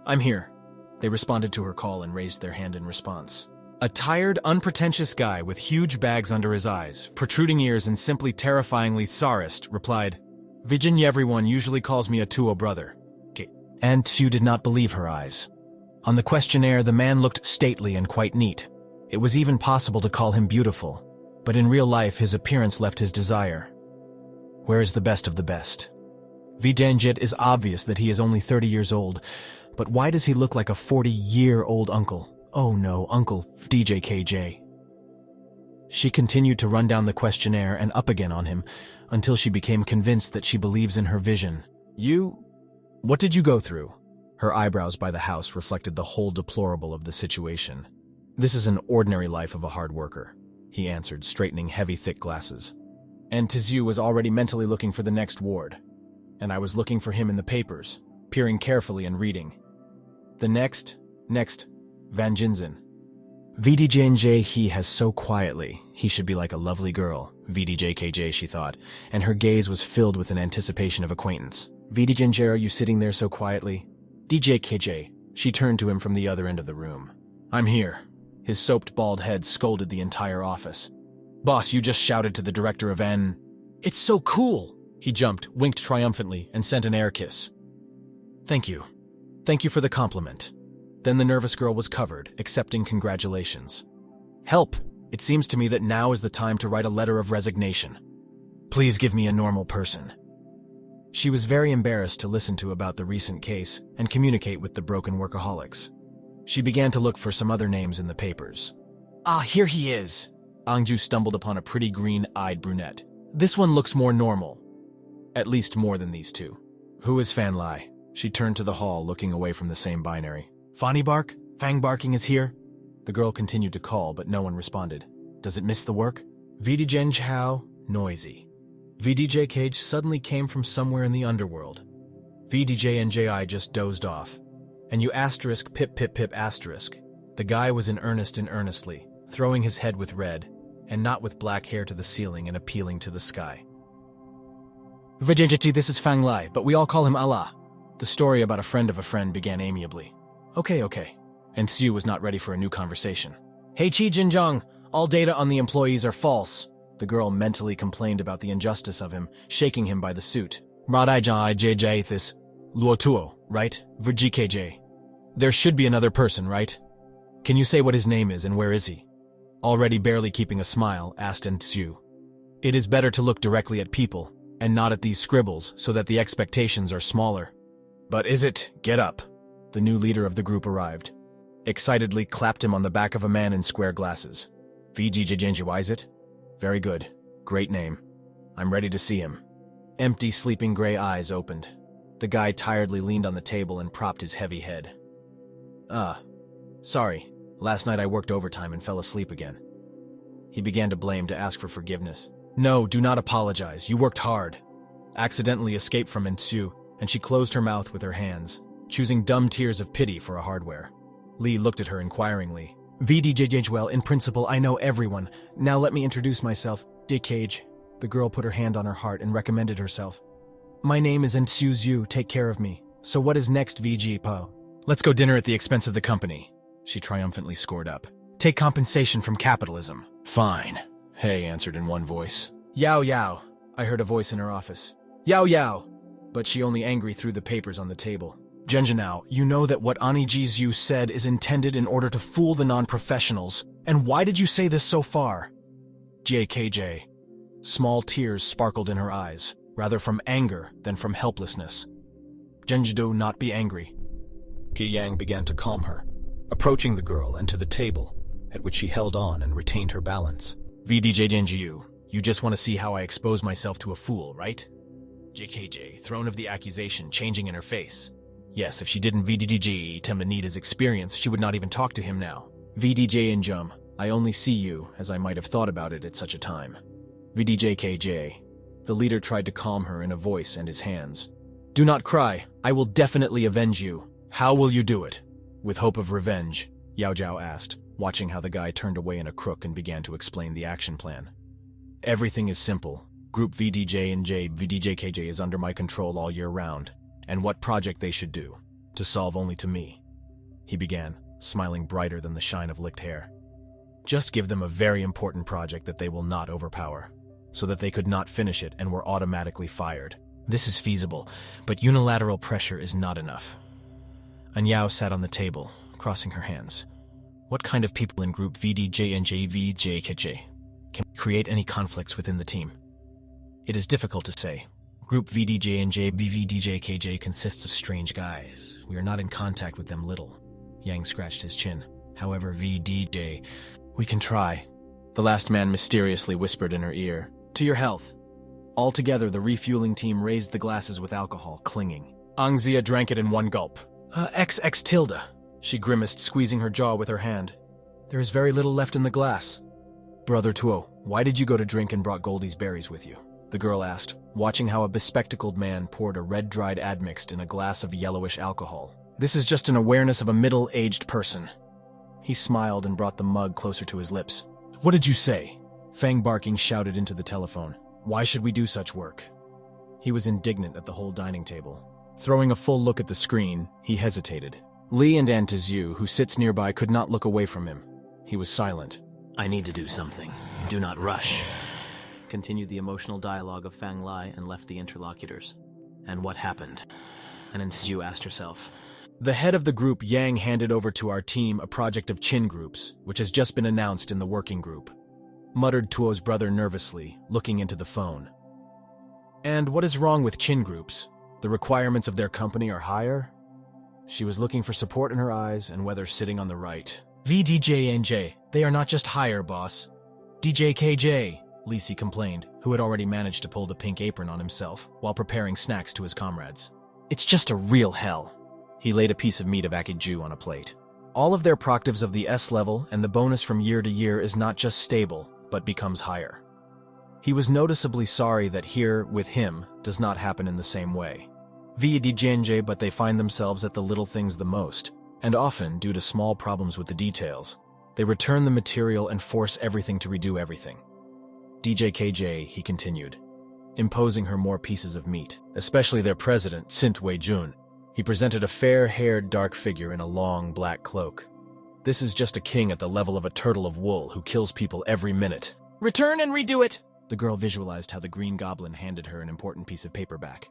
I'm here. They responded to her call and raised their hand in response. A tired, unpretentious guy with huge bags under his eyes, protruding ears and simply terrifyingly tsarist, replied, Vijin, everyone usually calls me a Tuo brother. Ann Jiujiu did not believe her eyes. On the questionnaire, the man looked stately and quite neat. It was even possible to call him beautiful, but in real life his appearance left his desire. Where is the best of the best? Vidanjit is obvious that he is only 30 years old, But why does he look like a 40-year-old uncle? Oh no, Uncle DJKJ. She continued to run down the questionnaire and up again on him until she became convinced that she believes in her vision. What did you go through? Her eyebrows by the house reflected the whole deplorable of the situation. This is an ordinary life of a hard worker, he answered, straightening heavy, thick glasses. And Jiujiu was already mentally looking for the next ward, and I was looking for him in the papers, peering carefully and reading. The next, Van Jinzen. VDJNJ he has so quietly, he should be like a lovely girl, VDJKJ she thought, and her gaze was filled with an anticipation of acquaintance. VDJNJ, are you sitting there so quietly? DJKJ, she turned to him from the other end of the room. I'm here. His soaped bald head scolded the entire office. Boss, you just shouted to the director of N. It's so cool! He jumped, winked triumphantly, and sent an air kiss. Thank you. Thank you for the compliment. Then the nervous girl was covered, accepting congratulations. Help! It seems to me that now is the time to write a letter of resignation. Please give me a normal person. She was very embarrassed to listen to about the recent case and communicate with the broken workaholics. She began to look for some other names in the papers. Ah, here he is! Anju stumbled upon a pretty green-eyed brunette. This one looks more normal. At least more than these two. Who is Fan Lai? She turned to the hall, looking away from the same binary. Fanny Bark? Fang Barking is here? The girl continued to call, but no one responded. Does it miss the work? VDJ Chao, noisy. VDJ Cage suddenly came from somewhere in the underworld. VDJ NJI just dozed off. And you asterisk pip pip pip asterisk. The guy was in earnest and earnestly, throwing his head with red, and not with black hair to the ceiling and appealing to the sky. VDJ, this is Fang Lai, but we all call him Allah. The story about a friend of a friend began amiably. Okay. And Jiujiu was not ready for a new conversation. Hey Ji Jinchen, all data on the employees are false. The girl mentally complained about the injustice of him, shaking him by the suit. This Luotuo, right? VGKJ. There should be another person, right? Can you say what his name is and where is he? Already barely keeping a smile, asked Jiujiu. It is better to look directly at people, and not at these scribbles, so that the expectations are smaller. But is it? Get up. The new leader of the group arrived. Excitedly clapped him on the back of a man in square glasses. VGJJ, is it? Very good. Great name. I'm ready to see him. Empty, sleeping gray eyes opened. The guy tiredly leaned on the table and propped his heavy head. Sorry. Last night I worked overtime and fell asleep again. He began to blame, to ask for forgiveness. No, do not apologize. You worked hard. Accidentally escaped from Jiujiu, and she closed her mouth with her hands, choosing dumb tears of pity for a hardware. Lee looked at her inquiringly. VDJJ, well, in principle, I know everyone. Now let me introduce myself. Dick Cage. The girl put her hand on her heart and recommended herself. My name is Jiujiu, take care of me. So what is next, VG Po? Let's go dinner at the expense of the company. She triumphantly scored up. Take compensation from capitalism. Fine. Hey answered in one voice. Yao Yao. I heard a voice in her office. Yao Yao. But she only angry threw the papers on the table. Genjanao, you know that what Ann Jiujiu said is intended in order to fool the non-professionals. And why did you say this so far? JKJ. Small tears sparkled in her eyes, rather from anger than from helplessness. Genjido, not be angry. Qi Yang began to calm her, approaching the girl and to the table, at which she held on and retained her balance. VDJ Jiujiu, you just want to see how I expose myself to a fool, right? JKJ, thrown of the accusation, changing in her face. Yes, if she didn't VDJ Temanita's experience, she would not even talk to him now. VDJ Injum, I only see you, as I might have thought about it at such a time. VDJKJ. The leader tried to calm her in a voice and his hands. Do not cry, I will definitely avenge you. How will you do it? With hope of revenge, Yao Jiao asked, watching how the guy turned away in a crook and began to explain the action plan. Everything is simple. Group VDJ and VDJKJ is under my control all year round. And what project they should do, to solve only to me. He began, smiling brighter than the shine of licked hair. Just give them a very important project that they will not overpower, so that they could not finish it and were automatically fired. This is feasible, but unilateral pressure is not enough. Anyao sat on the table, crossing her hands. What kind of people in group VDJ and JVJKJ can create any conflicts within the team? It is difficult to say, Group VDJ and JBVDJKJ consists of strange guys. We are not in contact with them little. Yang scratched his chin. However, VDJ, we can try. The last man mysteriously whispered in her ear. To your health. Altogether, the refueling team raised the glasses with alcohol, clinging. Angzia drank it in one gulp. XX tilde. She grimaced, squeezing her jaw with her hand. There is very little left in the glass. Brother Tuo, why did you go to drink and brought Goldie's berries with you? The girl asked, watching how a bespectacled man poured a red-dried admixed in a glass of yellowish alcohol. This is just an awareness of a middle-aged person. He smiled and brought the mug closer to his lips. What did you say? Fang barking shouted into the telephone. Why should we do such work? He was indignant at the whole dining table. Throwing a full look at the screen, he hesitated. Li and Ann Jiujiu, who sits nearby, could not look away from him. He was silent. I need to do something. Do not rush. Continued the emotional dialogue of Fang Lai and left the interlocutors. And what happened? And Ann Jiujiu asked herself. The head of the group Yang handed over to our team a project of chin groups, which has just been announced in the working group. Muttered Tuo's brother nervously, looking into the phone. And what is wrong with chin groups? The requirements of their company are higher? She was looking for support in her eyes and whether sitting on the right. VDJNJ, they are not just higher, boss. DJKJ, Lisi complained, who had already managed to pull the pink apron on himself while preparing snacks to his comrades. It's just a real hell. He laid a piece of meat of A Jiujiu on a plate. All of their proctives of the S level and the bonus from year to year is not just stable, but becomes higher. He was noticeably sorry that here, with him, does not happen in the same way. VDJNJ, but they find themselves at the little things the most, and often, due to small problems with the details, they return the material and force everything to redo everything. DJKJ, he continued, imposing her more pieces of meat, especially their president, Sint Wei-jun. He presented a fair-haired dark figure in a long black cloak. This is just a king at the level of a turtle of wool who kills people every minute. Return and redo it! The girl visualized how the Green Goblin handed her an important piece of paper back.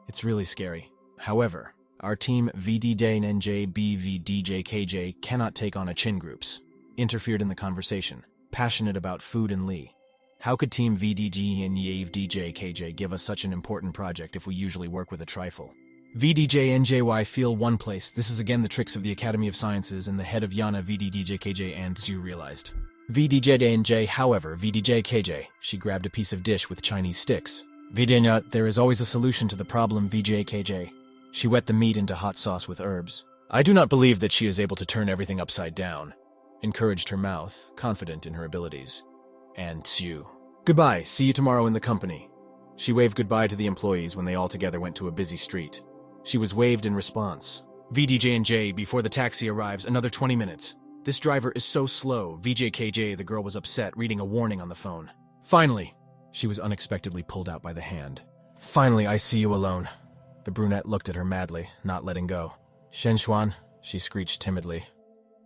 It's really scary. However, our team VDJNJ-BVDJKJ cannot take on a chin groups. Interfered in the conversation, passionate about food and Lee. How could team VDJNJ-DJKJ give us such an important project if we usually work with a trifle? VDJNJY feel one place. This is again the tricks of the Academy of Sciences and the head of Yana VDDJKJ and Zhu realized. VDJNJ, however, VDJKJ, she grabbed a piece of dish with Chinese sticks. VDNJ, there is always a solution to the problem, VJKJ. She wet the meat into hot sauce with herbs. I do not believe that she is able to turn everything upside down. Encouraged her mouth, confident in her abilities. And Tsu. Goodbye, see you tomorrow in the company. She waved goodbye to the employees when they all together went to a busy street. She was waved in response. VDJNJ, before the taxi arrives, another 20 minutes. This driver is so slow. VJKJ, the girl was upset, reading a warning on the phone. Finally, she was unexpectedly pulled out by the hand. Finally, I see you alone. The brunette looked at her madly, not letting go. Shen Xuan, she screeched timidly.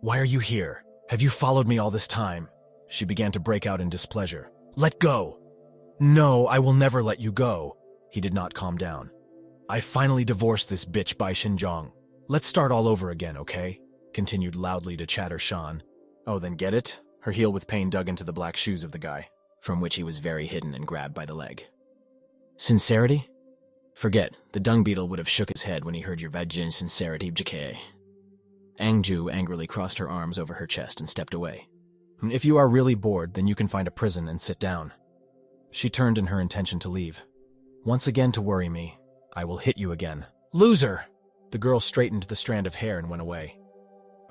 Why are you here? Have you followed me all this time? She began to break out in displeasure. Let go! No, I will never let you go. He did not calm down. I finally divorced this bitch by Xinjiang. Let's start all over again, okay? Continued loudly to chatter Shan. Oh, then get it? Her heel with pain dug into the black shoes of the guy, from which he was very hidden and grabbed by the leg. Sincerity? Forget, the dung beetle would have shook his head when he heard your vajin sincerity, JK. Ann Jiujiu angrily crossed her arms over her chest and stepped away. If you are really bored, then you can find a prison and sit down. She turned in her intention to leave. Once again to worry me, I will hit you again. Loser! The girl straightened the strand of hair and went away.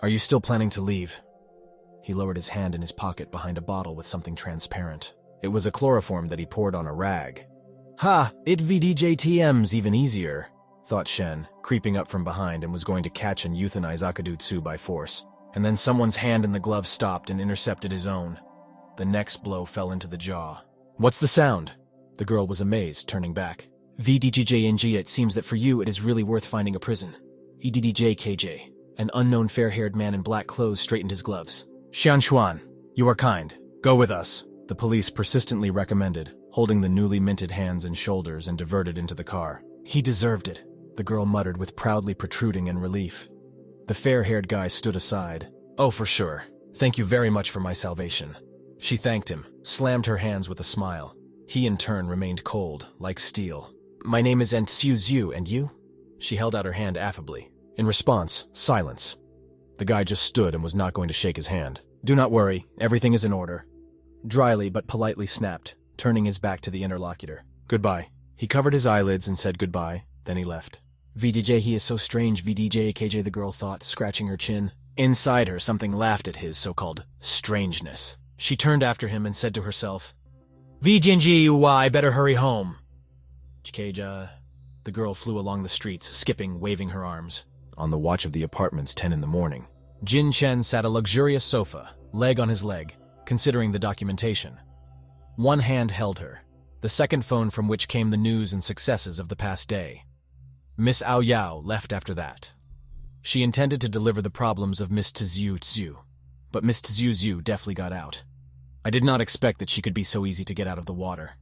Are you still planning to leave? He lowered his hand in his pocket behind a bottle with something transparent. It was a chloroform that he poured on a rag. Ha! It VDJTM's even easier, thought Shen, creeping up from behind and was going to catch and euthanize Akadutsu by force. And then someone's hand in the glove stopped and intercepted his own. The next blow fell into the jaw. What's the sound? The girl was amazed, turning back. VDJNG, it seems that for you it is really worth finding a prison. EDDJKJ. An unknown fair-haired man in black clothes straightened his gloves. Xian Xuan, you are kind. Go with us, the police persistently recommended, holding the newly minted hands and shoulders and diverted into the car. He deserved it, the girl muttered with proudly protruding in relief. The fair-haired guy stood aside. Oh, for sure. Thank you very much for my salvation. She thanked him, slammed her hands with a smile. He in turn remained cold, like steel. "My name is Ann Jiujiu, and you?" She held out her hand affably. In response, silence. The guy just stood and was not going to shake his hand. "Do not worry, everything is in order." Dryly but politely snapped, turning his back to the interlocutor. "Goodbye." He covered his eyelids and said goodbye, then he left. VDJ, he is so strange, VDJ, KJ, the girl thought, scratching her chin. Inside her, something laughed at his so-called strangeness. She turned after him and said to herself, "VJNGUY, better hurry home." "Chikeja." The girl flew along the streets, skipping, waving her arms. On the watch of the apartments 10 in the morning. Jinchen sat a luxurious sofa, leg on his leg, considering the documentation. One hand held her, the second phone from which came the news and successes of the past day. Miss Ao Yao left after that. She intended to deliver the problems of Miss Jiujiu, but Miss Jiujiu definitely got out. I did not expect that she could be so easy to get out of the water.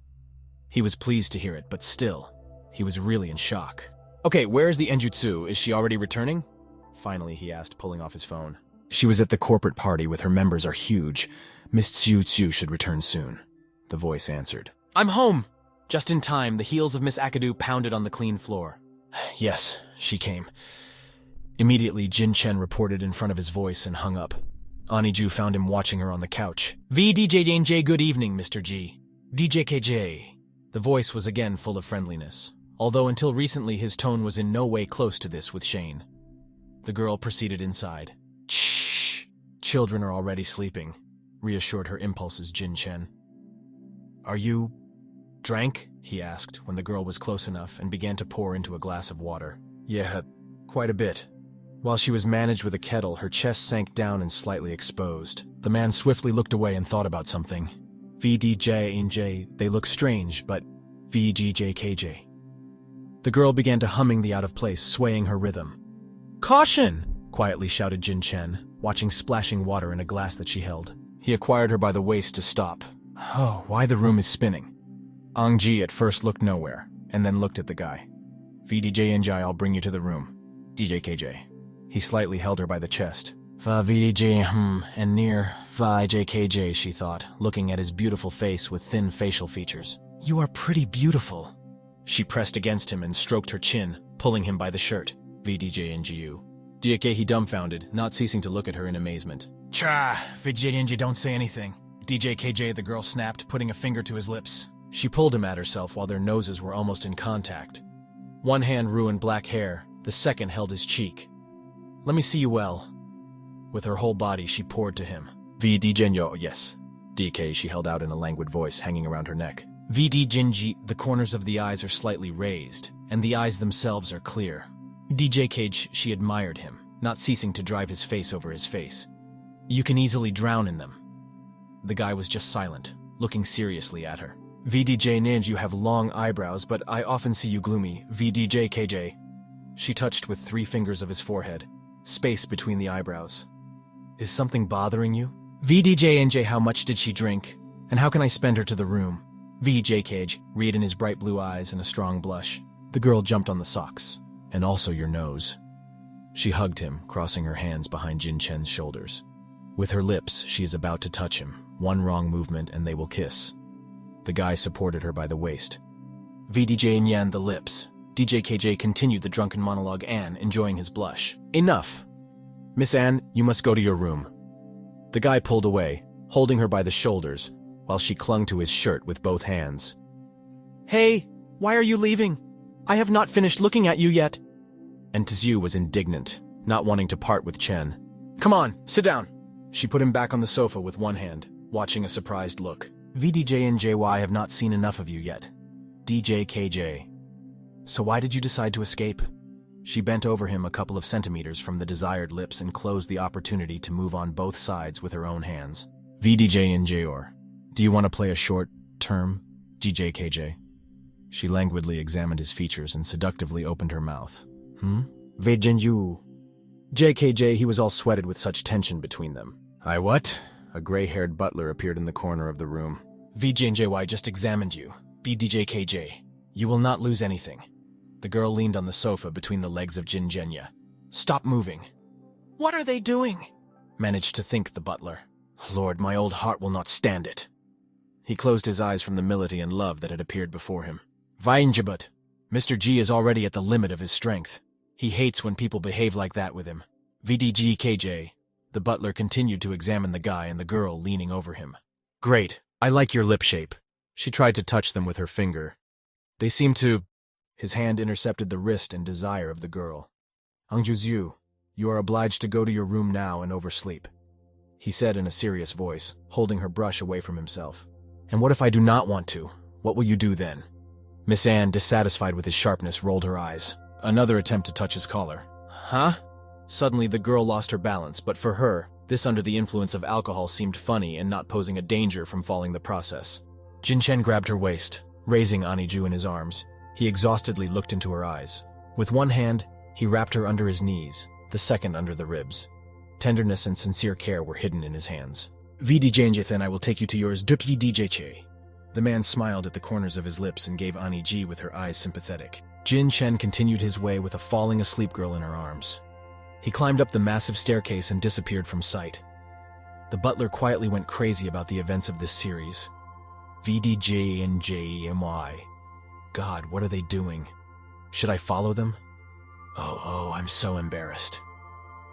He was pleased to hear it, but still, he was really in shock. "Okay, where's the Enjutsu? Is she already returning?" Finally, he asked, pulling off his phone. "She was at the corporate party with her members are huge. Miss Jiujiu should return soon," the voice answered. "I'm home!" Just in time, the heels of Miss Akadu pounded on the clean floor. "Yes, she came." Immediately, Jinchen reported in front of his voice and hung up. Ann Jiujiu found him watching her on the couch. "VDJNJ, good evening, Mr. G. DJKJ. The voice was again full of friendliness, although until recently his tone was in no way close to this with Shane. The girl proceeded inside. "Shh! Children are already sleeping," reassured her impulses Jinchen. "Are you drank?" he asked when the girl was close enough and began to pour into a glass of water. "Yeah, quite a bit." While she was managed with a kettle, her chest sank down and slightly exposed. The man swiftly looked away and thought about something. "VDJ, they look strange, but VGJKJ." The girl began to humming the out-of-place, swaying her rhythm. "Caution!" quietly shouted Jinchen, watching splashing water in a glass that she held. He acquired her by the waist to stop. "Oh, why the room is spinning." Ann Ji at first looked nowhere, and then looked at the guy. "VDJ, I'll bring you to the room. DJKJ. He slightly held her by the chest. "Va VDJ, and near Va JKJ," she thought, looking at his beautiful face with thin facial features. "You are pretty beautiful." She pressed against him and stroked her chin, pulling him by the shirt. VDJ NGU. DK he dumbfounded, not ceasing to look at her in amazement. "Cha, VDJ don't say anything." DJKJ, the girl snapped, putting a finger to his lips. She pulled him at herself while their noses were almost in contact. One hand ruined black hair, the second held his cheek. "Let me see you well." With her whole body, she poured to him. VDJ, yes. DK she held out in a languid voice hanging around her neck. VDJ, the corners of the eyes are slightly raised, and the eyes themselves are clear. DJK she admired him, not ceasing to drive his face over his face. "You can easily drown in them." The guy was just silent, looking seriously at her. VDJ Ninja, you have long eyebrows, but I often see you gloomy. VDJ KJ. She touched with 3 fingers of his forehead, space between the eyebrows. "Is something bothering you?" VDJ NJ, how much did she drink? And how can I spend her to the room? VJ Cage, read in his bright blue eyes and a strong blush. The girl jumped on the socks. "And also your nose." She hugged him, crossing her hands behind Jin Chen's shoulders. With her lips, she is about to touch him. One wrong movement and they will kiss. The guy supported her by the waist. VDJ Nyan the lips. DJKJ continued the drunken monologue, Anne enjoying his blush. "Enough! Miss Anne, you must go to your room." The guy pulled away, holding her by the shoulders, while she clung to his shirt with both hands. "Hey, why are you leaving? I have not finished looking at you yet." And Tzu was indignant, not wanting to part with Chen. "Come on, sit down." She put him back on the sofa with one hand, watching a surprised look. VDJ and JY have not seen enough of you yet. DJKJ. So why did you decide to escape? She bent over him a couple of centimeters from the desired lips and closed the opportunity to move on both sides with her own hands. VDJ and Jayor. Do you want to play a short term? DJKJ. She languidly examined his features and seductively opened her mouth. Vejinju. JKJ, he was all sweated with such tension between them. I what? A gray-haired butler appeared in the corner of the room. VJNJY just examined you. BDJKJ. You will not lose anything. The girl leaned on the sofa between the legs of Jinjenya. Stop moving. What are they doing? Managed to think the butler. Lord, my old heart will not stand it. He closed his eyes from the humility and love that had appeared before him. Vainjabut. Mr. G is already at the limit of his strength. He hates when people behave like that with him. VDGKJ. The butler continued to examine the guy and the girl leaning over him. Great. I like your lip shape. She tried to touch them with her finger. They seemed to... His hand intercepted the wrist and desire of the girl. Ann Jiujiu, you are obliged to go to your room now and oversleep, he said in a serious voice, holding her brush away from himself. And what if I do not want to? What will you do then? Miss Anne, dissatisfied with his sharpness, rolled her eyes. Another attempt to touch his collar. Huh? Suddenly the girl lost her balance, but for her, this under the influence of alcohol seemed funny and not posing a danger from falling the process. Jinchen grabbed her waist, raising Ann Jiujiu in his arms. He exhaustedly looked into her eyes. With one hand, he wrapped her under his knees, the second under the ribs. Tenderness and sincere care were hidden in his hands. VDJ, then I will take you to yours, Dupi DJ. The man smiled at the corners of his lips and gave Ann Jiujiu with her eyes sympathetic. Jinchen continued his way with a falling asleep girl in her arms. He climbed up the massive staircase and disappeared from sight. The butler quietly went crazy about the events of this series. VDJ and JMY. God, what are they doing? Should I follow them? Oh, I'm so embarrassed.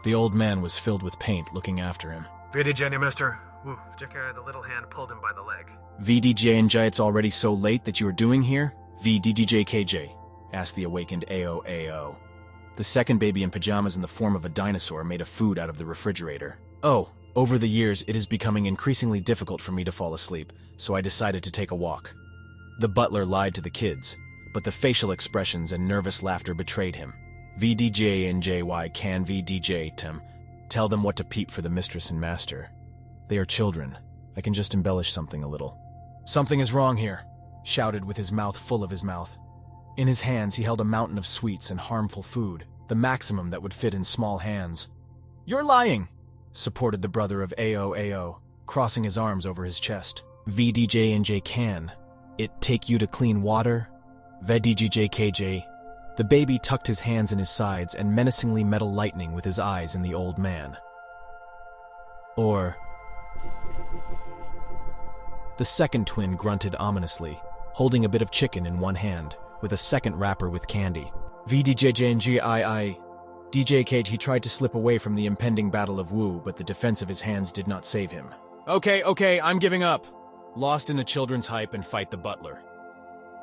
The old man was filled with paint looking after him. VDJ, mister. Woo, the little hand pulled him by the leg. VDJ and J, it's already so late that you are doing here? VDJKJ, asked the awakened AO. The second baby in pajamas in the form of a dinosaur made a food out of the refrigerator. Oh, over the years it is becoming increasingly difficult for me to fall asleep, so I decided to take a walk. The butler lied to the kids, but the facial expressions and nervous laughter betrayed him. VDJ and JY can VDJ Tim. Tell them what to peep for the mistress and master. They are children. I can just embellish something a little. Something is wrong here, shouted with his mouth full of his mouth. In his hands he held a mountain of sweets and harmful food, the maximum that would fit in small hands. You're lying, supported the brother of AO, crossing his arms over his chest. VDJ and J can. It take you to clean water? VDJKJ. The baby tucked his hands in his sides and menacingly metal lightning with his eyes in the old man. Or... The second twin grunted ominously, holding a bit of chicken in one hand, with a second wrapper with candy. VDJJNGII. DJ Kate, he tried to slip away from the impending battle of Wu, but the defense of his hands did not save him. Okay, I'm giving up. Lost in a children's hype and fight the butler.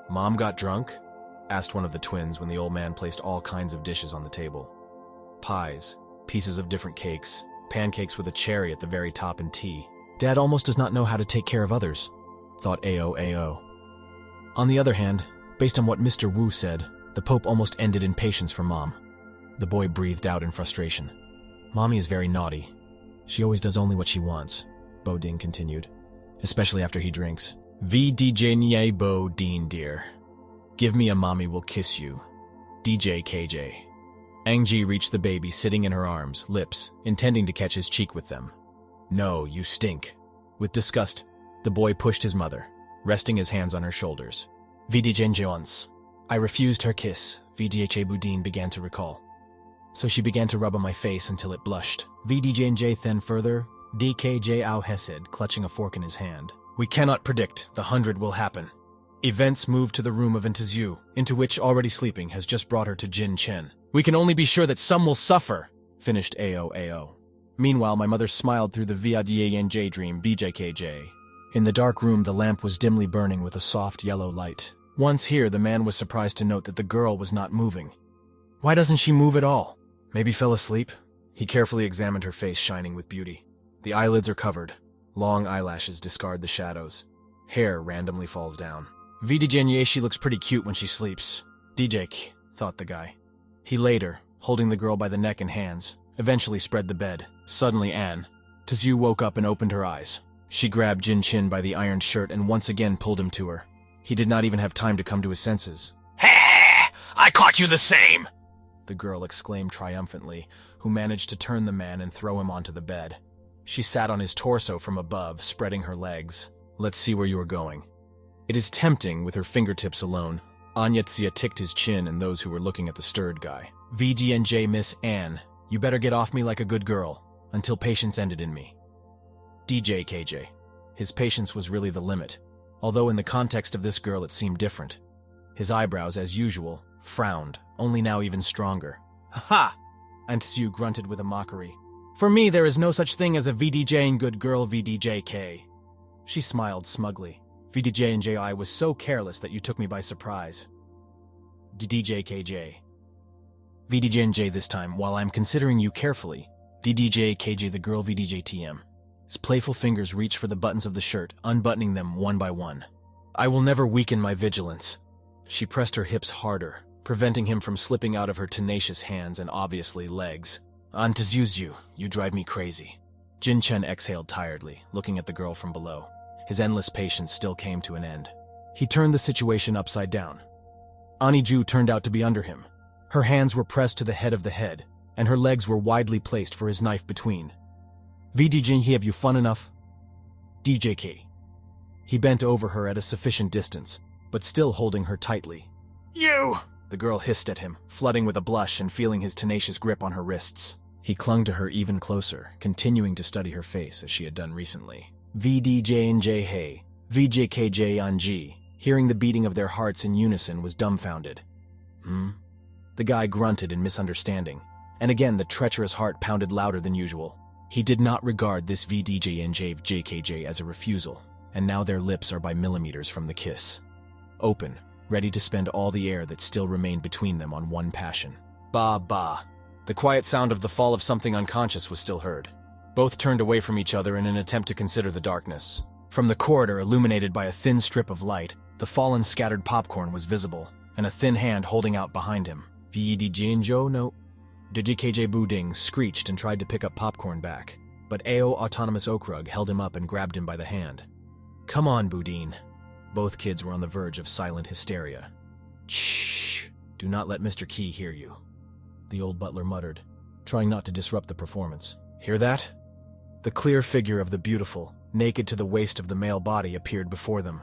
Mom got drunk? Asked one of the twins when the old man placed all kinds of dishes on the table. Pies, pieces of different cakes, pancakes with a cherry at the very top and tea. Dad almost does not know how to take care of others, thought AO. On the other hand, based on what Mr. Wu said, the Pope almost ended in patience for Mom. The boy breathed out in frustration. Mommy is very naughty. She always does only what she wants, Bo Ding continued, especially after he drinks. VDJ Nye Bo Dean dear. Give me a mommy will kiss you. DJ KJ. Ann Ji reached the baby sitting in her arms, lips, intending to catch his cheek with them. No, you stink. With disgust, the boy pushed his mother, resting his hands on her shoulders. VDJ I refused her kiss, VDH Budin began to recall. So she began to rub on my face until it blushed. VDJ then further, DKJ Ao Hesed, clutching a fork in his hand. We cannot predict, the 100 will happen. Events moved to the room of Ann Jiujiu, into which, already sleeping, has just brought her to Jinchen. We can only be sure that some will suffer, finished AO. Meanwhile, my mother smiled through the VDJ dream VJKJ. In the dark room, the lamp was dimly burning with a soft yellow light. Once here, the man was surprised to note that the girl was not moving. Why doesn't she move at all? Maybe fell asleep? He carefully examined her face shining with beauty. The eyelids are covered. Long eyelashes discard the shadows. Hair randomly falls down. VDJ, she looks pretty cute when she sleeps. DJ, thought the guy. He laid her, holding the girl by the neck and hands, eventually spread the bed. Suddenly Ann Jiujiu woke up and opened her eyes. She grabbed Jinchen by the ironed shirt and once again pulled him to her. He did not even have time to come to his senses. Hey, I caught you the same! The girl exclaimed triumphantly, who managed to turn the man and throw him onto the bed. She sat on his torso from above, spreading her legs. Let's see where you are going. It is tempting, with her fingertips alone. Anyetsia ticked his chin and those who were looking at the stirred guy. VDNJ Miss Ann, you better get off me like a good girl, until patience ended in me. DJ KJ. His patience was really the limit. although in the context of this girl it seemed different. His eyebrows, as usual, frowned, only now even stronger. "Ha!" Ann Jiujiu grunted with a mockery. "For me, there is no such thing as a VDJ and good girl VDJK." She smiled smugly. "VDJ and JI was so careless that you took me by surprise." DDJKJ. VDJ and J this time, while I'm considering you carefully. DDJKJ the girl VDJTM. His playful fingers reached for the buttons of the shirt, unbuttoning them one by one. "I will never weaken my vigilance." She pressed her hips harder, preventing him from slipping out of her tenacious hands and obviously legs. "Ann Jiujiu, you drive me crazy." Jinchen exhaled tiredly, looking at the girl from below. His endless patience still came to an end. He turned the situation upside down. Ann Jiujiu turned out to be under him. Her hands were pressed to the head of the head, and her legs were widely placed for his knife between. "VDJ, have you fun enough?" DJK. He bent over her at a sufficient distance, but still holding her tightly. "You!" The girl hissed at him, flooding with a blush and feeling his tenacious grip on her wrists. He clung to her even closer, continuing to study her face as she had done recently. VDJ and J Hey, VJKJ on G, hearing the beating of their hearts in unison, was dumbfounded. The guy grunted in misunderstanding, and again the treacherous heart pounded louder than usual. He did not regard this VDJ and JKJ as a refusal, and now their lips are by millimeters from the kiss. Open, ready to spend all the air that still remained between them on one passion. Ba ba. The quiet sound of the fall of something unconscious was still heard. Both turned away from each other in an attempt to consider the darkness. From the corridor, illuminated by a thin strip of light, the fallen scattered popcorn was visible, and a thin hand holding out behind him. VDJinjo no. DJKJ Buding screeched and tried to pick up popcorn back, but AO Autonomous Okrug held him up and grabbed him by the hand. "Come on, Budin." Both kids were on the verge of silent hysteria. "Shh! Do not let Mr. Key hear you," the old butler muttered, trying not to disrupt the performance. "Hear that?" The clear figure of the beautiful, naked to the waist of the male body appeared before them.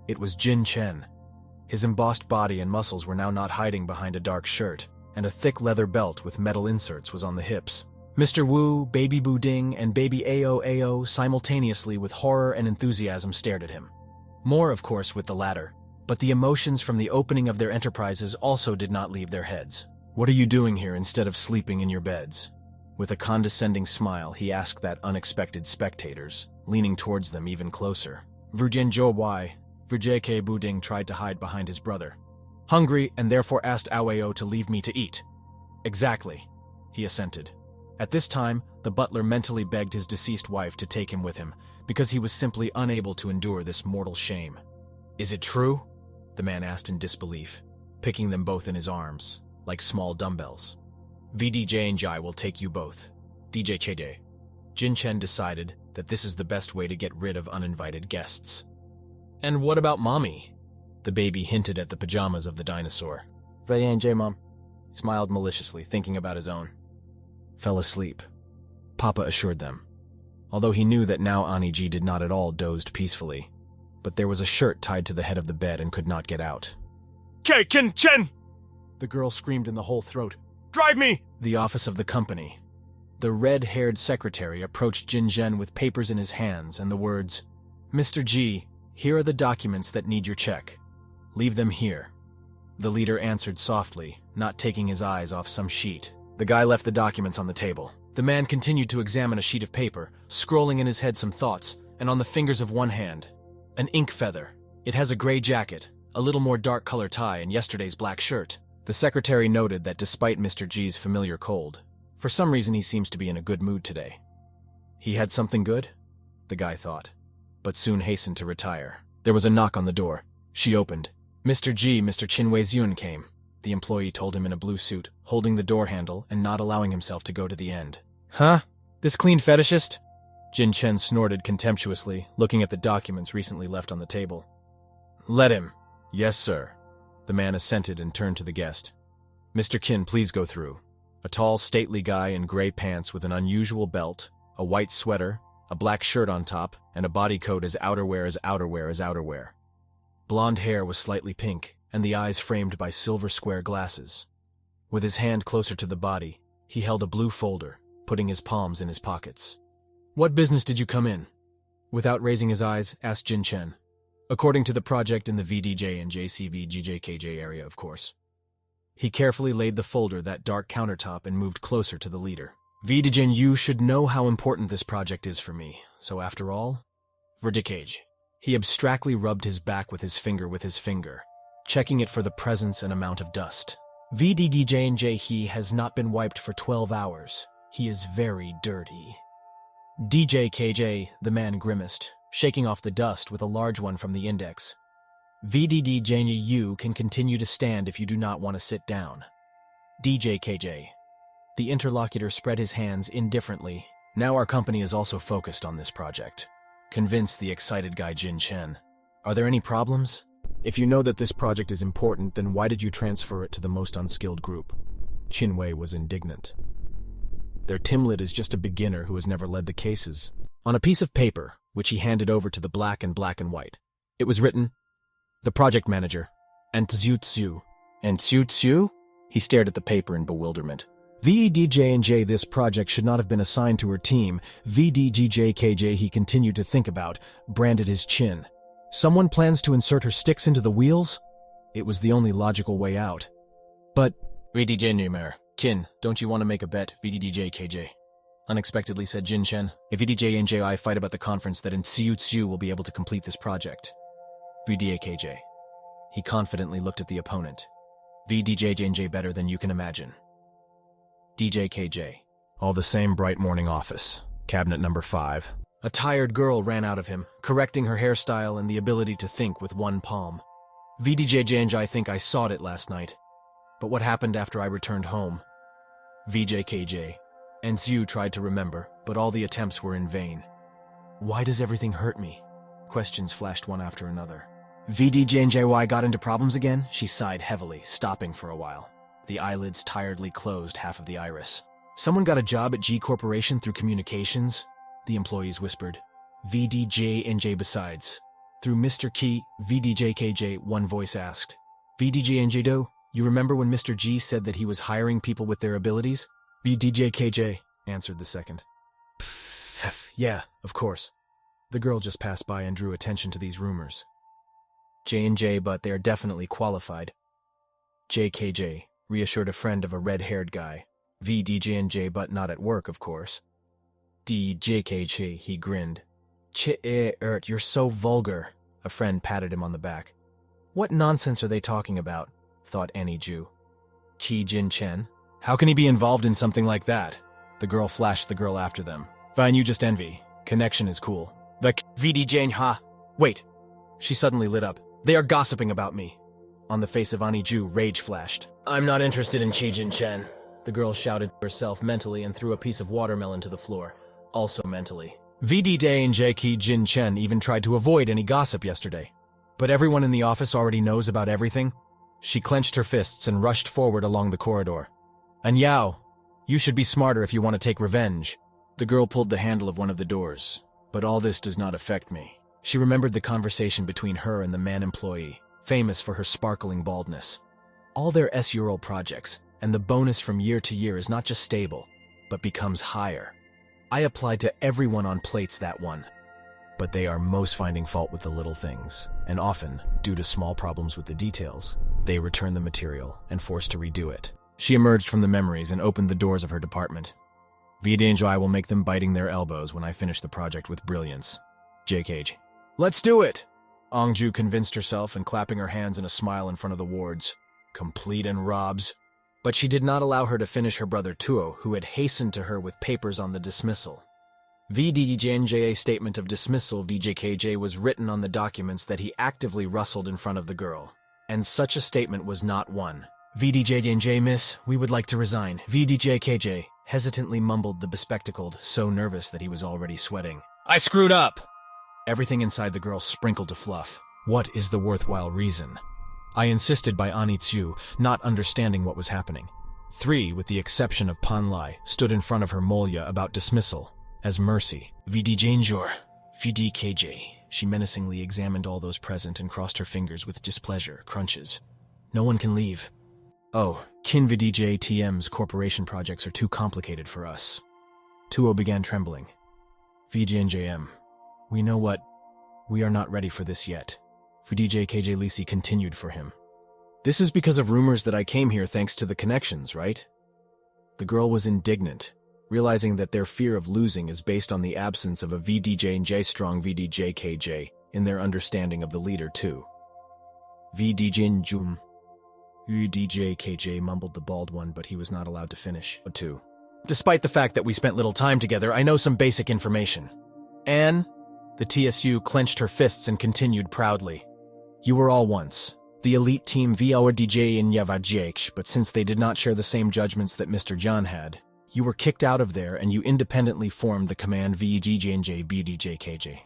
It was Jinchen. His embossed body and muscles were now not hiding behind a dark shirt, and a thick leather belt with metal inserts was on the hips. Mr. Wu, Baby Buding, and Baby Ao simultaneously with horror and enthusiasm stared at him. More, of course, with the latter, but the emotions from the opening of their enterprises also did not leave their heads. "What are you doing here instead of sleeping in your beds?" With a condescending smile, he asked that unexpected spectators, leaning towards them even closer. Virgenjo Y. Virjk Buding tried to hide behind his brother. "Hungry, and therefore asked Aweo to leave me to eat." "Exactly," he assented. At this time, the butler mentally begged his deceased wife to take him with him, because he was simply unable to endure this mortal shame. "Is it true?" the man asked in disbelief, picking them both in his arms, like small dumbbells. "VDJ and Jai will take you both. DJ Chede." Jinchen decided that this is the best way to get rid of uninvited guests. "And what about Mommy?" The baby hinted at the pajamas of the dinosaur. "VJ Mom," he smiled maliciously, thinking about his own. "Fell asleep," Papa assured them, although he knew that now Aniji did not at all dozed peacefully, but there was a shirt tied to the head of the bed and could not get out. "Keikin Chen!" the girl screamed in the whole throat. "Drive me!" The office of the company. The red-haired secretary approached Jinchen with papers in his hands and the words, "Mr. G, here are the documents that need your check. Leave them here." The leader answered softly, not taking his eyes off some sheet. The guy left the documents on the table. The man continued to examine a sheet of paper, scrolling in his head some thoughts, and on the fingers of one hand, an ink feather. "It has a gray jacket, a little more dark color tie, and yesterday's black shirt." The secretary noted that despite Mr. G's familiar cold, for some reason he seems to be in a good mood today. He had something good? The guy thought, but soon hastened to retire. There was a knock on the door. She opened. "Mr. G, Mr. Chinwei Zun came," the employee told him in a blue suit, holding the door handle and not allowing himself to go to the end. "Huh? This clean fetishist?" Jinchen snorted contemptuously, looking at the documents recently left on the table. "Let him." "Yes, sir." The man assented and turned to the guest. "Mr. Qin, please go through." A tall, stately guy in gray pants with an unusual belt, a white sweater, a black shirt on top, and a body coat as outerwear as outerwear as outerwear. Blonde hair was slightly pink, and the eyes framed by silver square glasses. With his hand closer to the body, he held a blue folder, putting his palms in his pockets. "What business did you come in?" Without raising his eyes, asked Jinchen. According to the project in the VDJ and JCV-GJKJ area, of course. He carefully laid the folder that dark countertop and moved closer to the leader. VDJ, you should know how important this project is for me. So after all, Verdicage. He abstractly rubbed his back with his finger, checking it for the presence and amount of dust. VDDJ, he has not been wiped for 12 hours. He is very dirty. DJKJ, the man grimaced, shaking off the dust with a large one from the index. VDDJ, you can continue to stand if you do not want to sit down. DJKJ. The interlocutor spread his hands indifferently. Now our company is also focused on this project. Convinced the excited guy Ji Jinchen. Are there any problems? If you know that this project is important, then why did you transfer it to the most unskilled group? Qinwei was indignant. Their Timlid is just a beginner who has never led the cases. On a piece of paper, which he handed over to the black and white, it was written, "The project manager, Ann Jiujiu." Ann Jiujiu? He stared at the paper in bewilderment. VDJ, this project should not have been assigned to her team. VDGJKJ, he continued to think about, branded his chin. Someone plans to insert her sticks into the wheels? It was the only logical way out. But, VDJ, Kin, don't you want to make a bet, VDDJKJ? Unexpectedly said Jinchen. If VDJ and I fight about the conference, that Ann Jiujiu will be able to complete this project. VDAKJ. He confidently looked at the opponent. VDJ better than you can imagine. DJKJ. All the same bright morning office. Cabinet number 5. A tired girl ran out of him, correcting her hairstyle and the ability to think with one palm. VDJ, I think I sawed it last night. But what happened after I returned home? VJKJ. Ann Jiu tried to remember, but all the attempts were in vain. Why does everything hurt me? Questions flashed one after another. VDJ got into problems again? She sighed heavily, stopping for a while. The eyelids tiredly closed half of the iris. Someone got a job at G Corporation through communications? The employees whispered. VDJ besides. Through Mr. Key, VDJKJ, one voice asked. VDJ do? You remember when Mr. G said that he was hiring people with their abilities? VDJKJ, answered the second. Pff, yeah, of course. The girl just passed by and drew attention to these rumors. J, but they are definitely qualified. JKJ reassured a friend of a red-haired guy. VDJ, but not at work, of course. DJKJ, he grinned. You're so vulgar. A friend patted him on the back. What nonsense are they talking about? Thought Annie Jiu. Ji Jinchen? How can he be involved in something like that? The girl flashed the girl after them. Fine, you just envy. Connection is cool. VDJ, ha! Wait! She suddenly lit up. They are gossiping about me. On the face of Annie Jiu, rage flashed. I'm not interested in Ji Jinchen. The girl shouted to herself mentally and threw a piece of watermelon to the floor. Also mentally. VDJ and Ji Jinchen even tried to avoid any gossip yesterday. But everyone in the office already knows about everything. She clenched her fists and rushed forward along the corridor. And Yao, you should be smarter if you want to take revenge. The girl pulled the handle of one of the doors. But all this does not affect me. She remembered the conversation between her and the man employee, famous for her sparkling baldness. All their S-Ural projects, and the bonus from year to year is not just stable, but becomes higher. I applied to everyone on plates that one. But they are most finding fault with the little things, and often, due to small problems with the details, they return the material and forced to redo it. She emerged from the memories and opened the doors of her department. VD and I will make them biting their elbows when I finish the project with brilliance. JKJ. Let's do it! Angju convinced herself and clapping her hands in a smile in front of the wards. Complete and robs. But she did not allow her to finish her brother Tuo, who had hastened to her with papers on the dismissal. VDJNJA statement of dismissal VJKJ was written on the documents that he actively rustled in front of the girl. And such a statement was not one. VDJNJ, miss, we would like to resign. VDJKJ hesitantly mumbled the bespectacled, so nervous that he was already sweating. I screwed up! Everything inside the girl sprinkled to fluff. What is the worthwhile reason? I insisted by Annie Jiu, not understanding what was happening. 3, with the exception of Panlai, stood in front of her Molya about dismissal. As mercy. VDJNJOR. VDKJ. She menacingly examined all those present and crossed her fingers with displeasure, crunches. No one can leave. Oh, Kin VDJ TM's corporation projects are too complicated for us. Tuo began trembling. VJNJM. We know what. We are not ready for this yet. VDJ KJ Lisi continued for him. This is because of rumors that I came here thanks to the connections, right? The girl was indignant, realizing that their fear of losing is based on the absence of a VDJ and J strong VDJ KJ in their understanding of the leader too. VDJ Jum. VDJ KJ mumbled the bald one, but he was not allowed to finish. Too. Despite the fact that we spent little time together, I know some basic information. Anne? The TSU clenched her fists and continued proudly. You were all once the elite team our DJ in Yavajek, but since they did not share the same judgments that Mr. John had, you were kicked out of there and you independently formed the command VGJ BDJ KJ.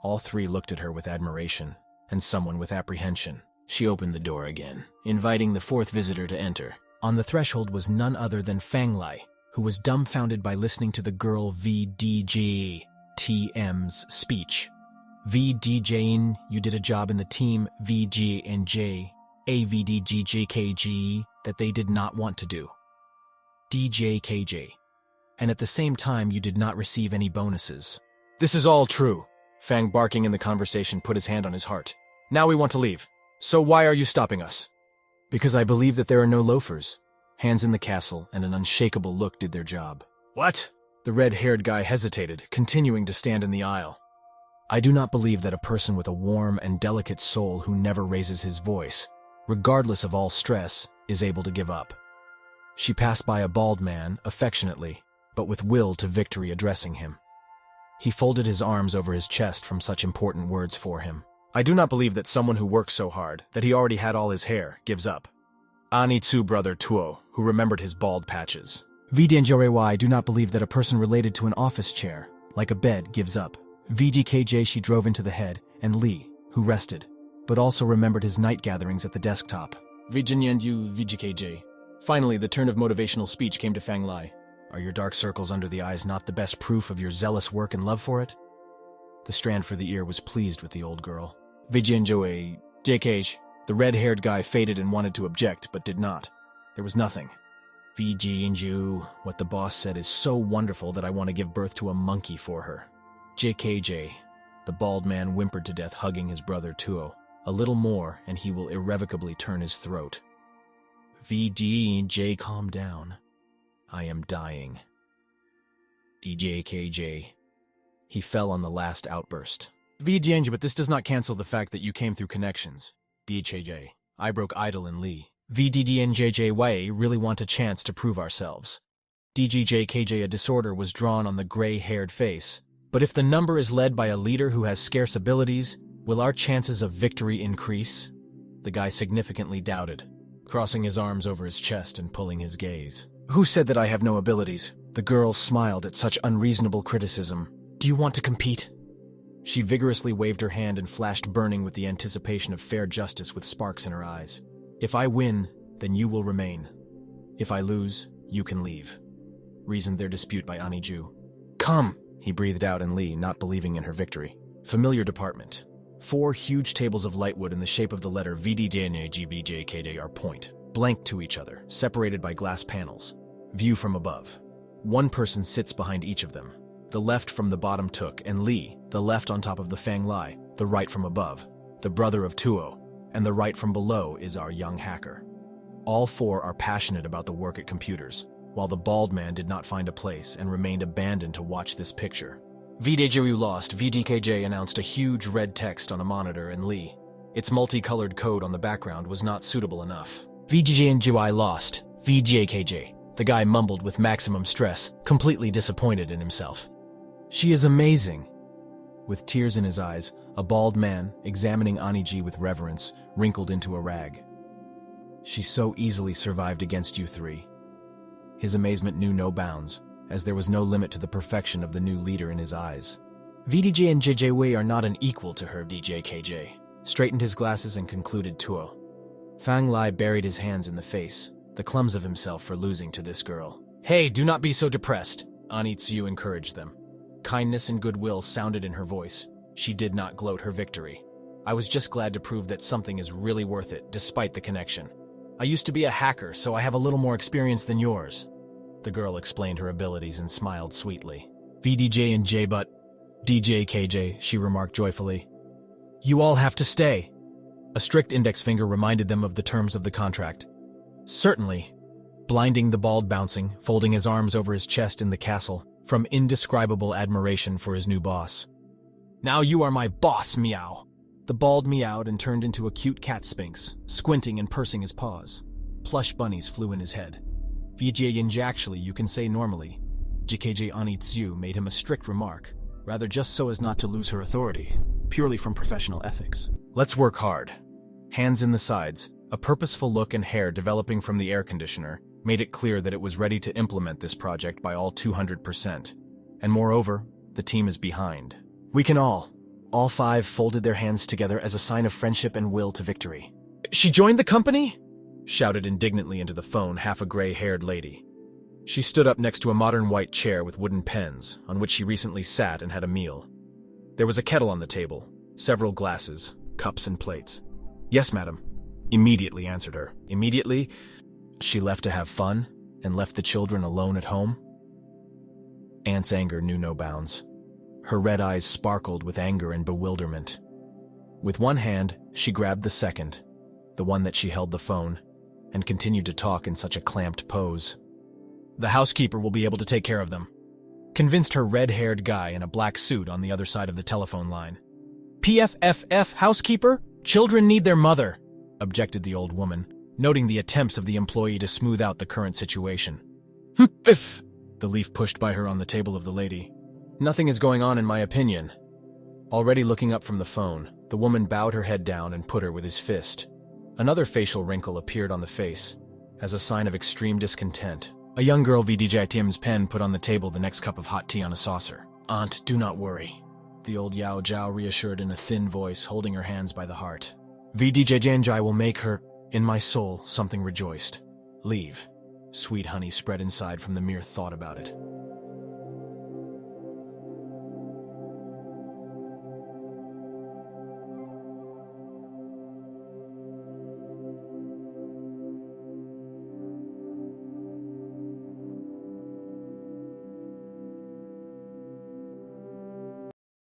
All three looked at her with admiration, and someone with apprehension. She opened the door again, inviting the fourth visitor to enter. On the threshold was none other than Fang Lai, who was dumbfounded by listening to the girl VDJ TM's speech. VDJin, you did a job in the team VG and J, AVDGJKG, that they did not want to do. DJKJ. And at the same time, you did not receive any bonuses. This is all true. Fang, barking in the conversation, put his hand on his heart. Now we want to leave. So why are you stopping us? Because I believe that there are no loafers. Hands in the castle and an unshakable look did their job. What? The red-haired guy hesitated, continuing to stand in the aisle. I do not believe that a person with a warm and delicate soul who never raises his voice, regardless of all stress, is able to give up. She passed by a bald man, affectionately, but with will to victory addressing him. He folded his arms over his chest from such important words for him. I do not believe that someone who works so hard, that he already had all his hair, gives up. Anitsu brother Tuo, who remembered his bald patches. VDNJREY, I do not believe that a person related to an office chair, like a bed, gives up. VGKJ, she drove into the head, and Lee, who rested, but also remembered his night gatherings at the desktop. VGNYU VGKJ. Finally, the turn of motivational speech came to Fang Lai. Are your dark circles under the eyes not the best proof of your zealous work and love for it? The strand for the ear was pleased with the old girl. VGNJOA, JKH. The red-haired guy faded and wanted to object, but did not. There was nothing. VGNJU, what the boss said is so wonderful that I want to give birth to a monkey for her. JKJ, the bald man whimpered to death, hugging his brother Tuo. A little more, and he will irrevocably turn his throat. VDJ, calm down. I am dying. DJKJ. He fell on the last outburst. VDJ, but this does not cancel the fact that you came through connections. DJJ. I broke idle in Lee. VDDNJJY really want a chance to prove ourselves. DGJKJ, a disorder was drawn on the gray-haired face. But if the number is led by a leader who has scarce abilities, will our chances of victory increase? The guy significantly doubted, crossing his arms over his chest and pulling his gaze. Who said that I have no abilities? The girl smiled at such unreasonable criticism. Do you want to compete? She vigorously waved her hand and flashed burning with the anticipation of fair justice with sparks in her eyes. If I win, then you will remain. If I lose, you can leave. Reasoned their dispute by Ann Jiujiu. Come! He breathed out, and Lee, not believing in her victory. Familiar department. 4 huge tables of lightwood in the shape of the letter VDJNAGBJKJ are point, blank to each other, separated by glass panels. View from above. One person sits behind each of them. The left from the bottom took, and Lee, the left on top of the Fang Lai, the right from above, the brother of Tuo, and the right from below is our young hacker. All 4 are passionate about the work at computers, while the bald man did not find a place and remained abandoned to watch this picture. VDJU lost, VDKJ announced a huge red text on a monitor, and Lee. Its multicolored code on the background was not suitable enough. VDJNJI lost, VJKJ. The guy mumbled with maximum stress, completely disappointed in himself. She is amazing. With tears in his eyes, a bald man, examining Aniji with reverence, wrinkled into a rag. She so easily survived against you 3. His amazement knew no bounds, as there was no limit to the perfection of the new leader in his eyes. VDJ and JJW are not an equal to her, DJKJ. Straightened his glasses and concluded Tuo. Fang Lai buried his hands in the face, the clumsy of himself for losing to this girl. Hey, do not be so depressed, Anitsu encouraged them. Kindness and goodwill sounded in her voice. She did not gloat her victory. I was just glad to prove that something is really worth it, despite the connection. I used to be a hacker, so I have a little more experience than yours. The girl explained her abilities and smiled sweetly. VDJ and J, but DJKJ, she remarked joyfully. You all have to stay. A strict index finger reminded them of the terms of the contract. Certainly. Blinding the bald bouncing, folding his arms over his chest in the castle, from indescribable admiration for his new boss. Now you are my boss, meow. The bald meowed and turned into a cute cat sphinx, squinting and pursing his paws. Plush bunnies flew in his head. Vijay actually, you can say normally. JKJ Ann Jiujiu made him a strict remark, rather just so as not to lose her authority, purely from professional ethics. Let's work hard. Hands in the sides, a purposeful look and hair developing from the air conditioner made it clear that it was ready to implement this project by all 200%. And moreover, the team is behind. We can all. All five folded their hands together as a sign of friendship and will to victory. She joined the company? Shouted indignantly into the phone half a gray-haired lady. She stood up next to a modern white chair with wooden pens, on which she recently sat and had a meal. There was a kettle on the table, several glasses, cups and plates. Yes, madam. Immediately answered her. Immediately, she left to have fun and left the children alone at home? Aunt's anger knew no bounds. Her red eyes sparkled with anger and bewilderment. With one hand, she grabbed the second, the one that she held the phone, and continued to talk in such a clamped pose. The housekeeper will be able to take care of them, convinced her red-haired guy in a black suit on the other side of the telephone line. PFFF, housekeeper? Children need their mother, objected the old woman, noting the attempts of the employee to smooth out the current situation. Biff! The leaf pushed by her on the table of the lady. Nothing is going on in my opinion. Already looking up from the phone, the woman bowed her head down and put her with his fist. Another facial wrinkle appeared on the face, as a sign of extreme discontent. A young girl VDJTM's pen put on the table the next cup of hot tea on a saucer. Aunt, do not worry, the old Yao Jiao reassured in a thin voice, holding her hands by the heart. VDJ Janjai will make her, in my soul, something rejoiced. Leave. Sweet honey spread inside from the mere thought about it.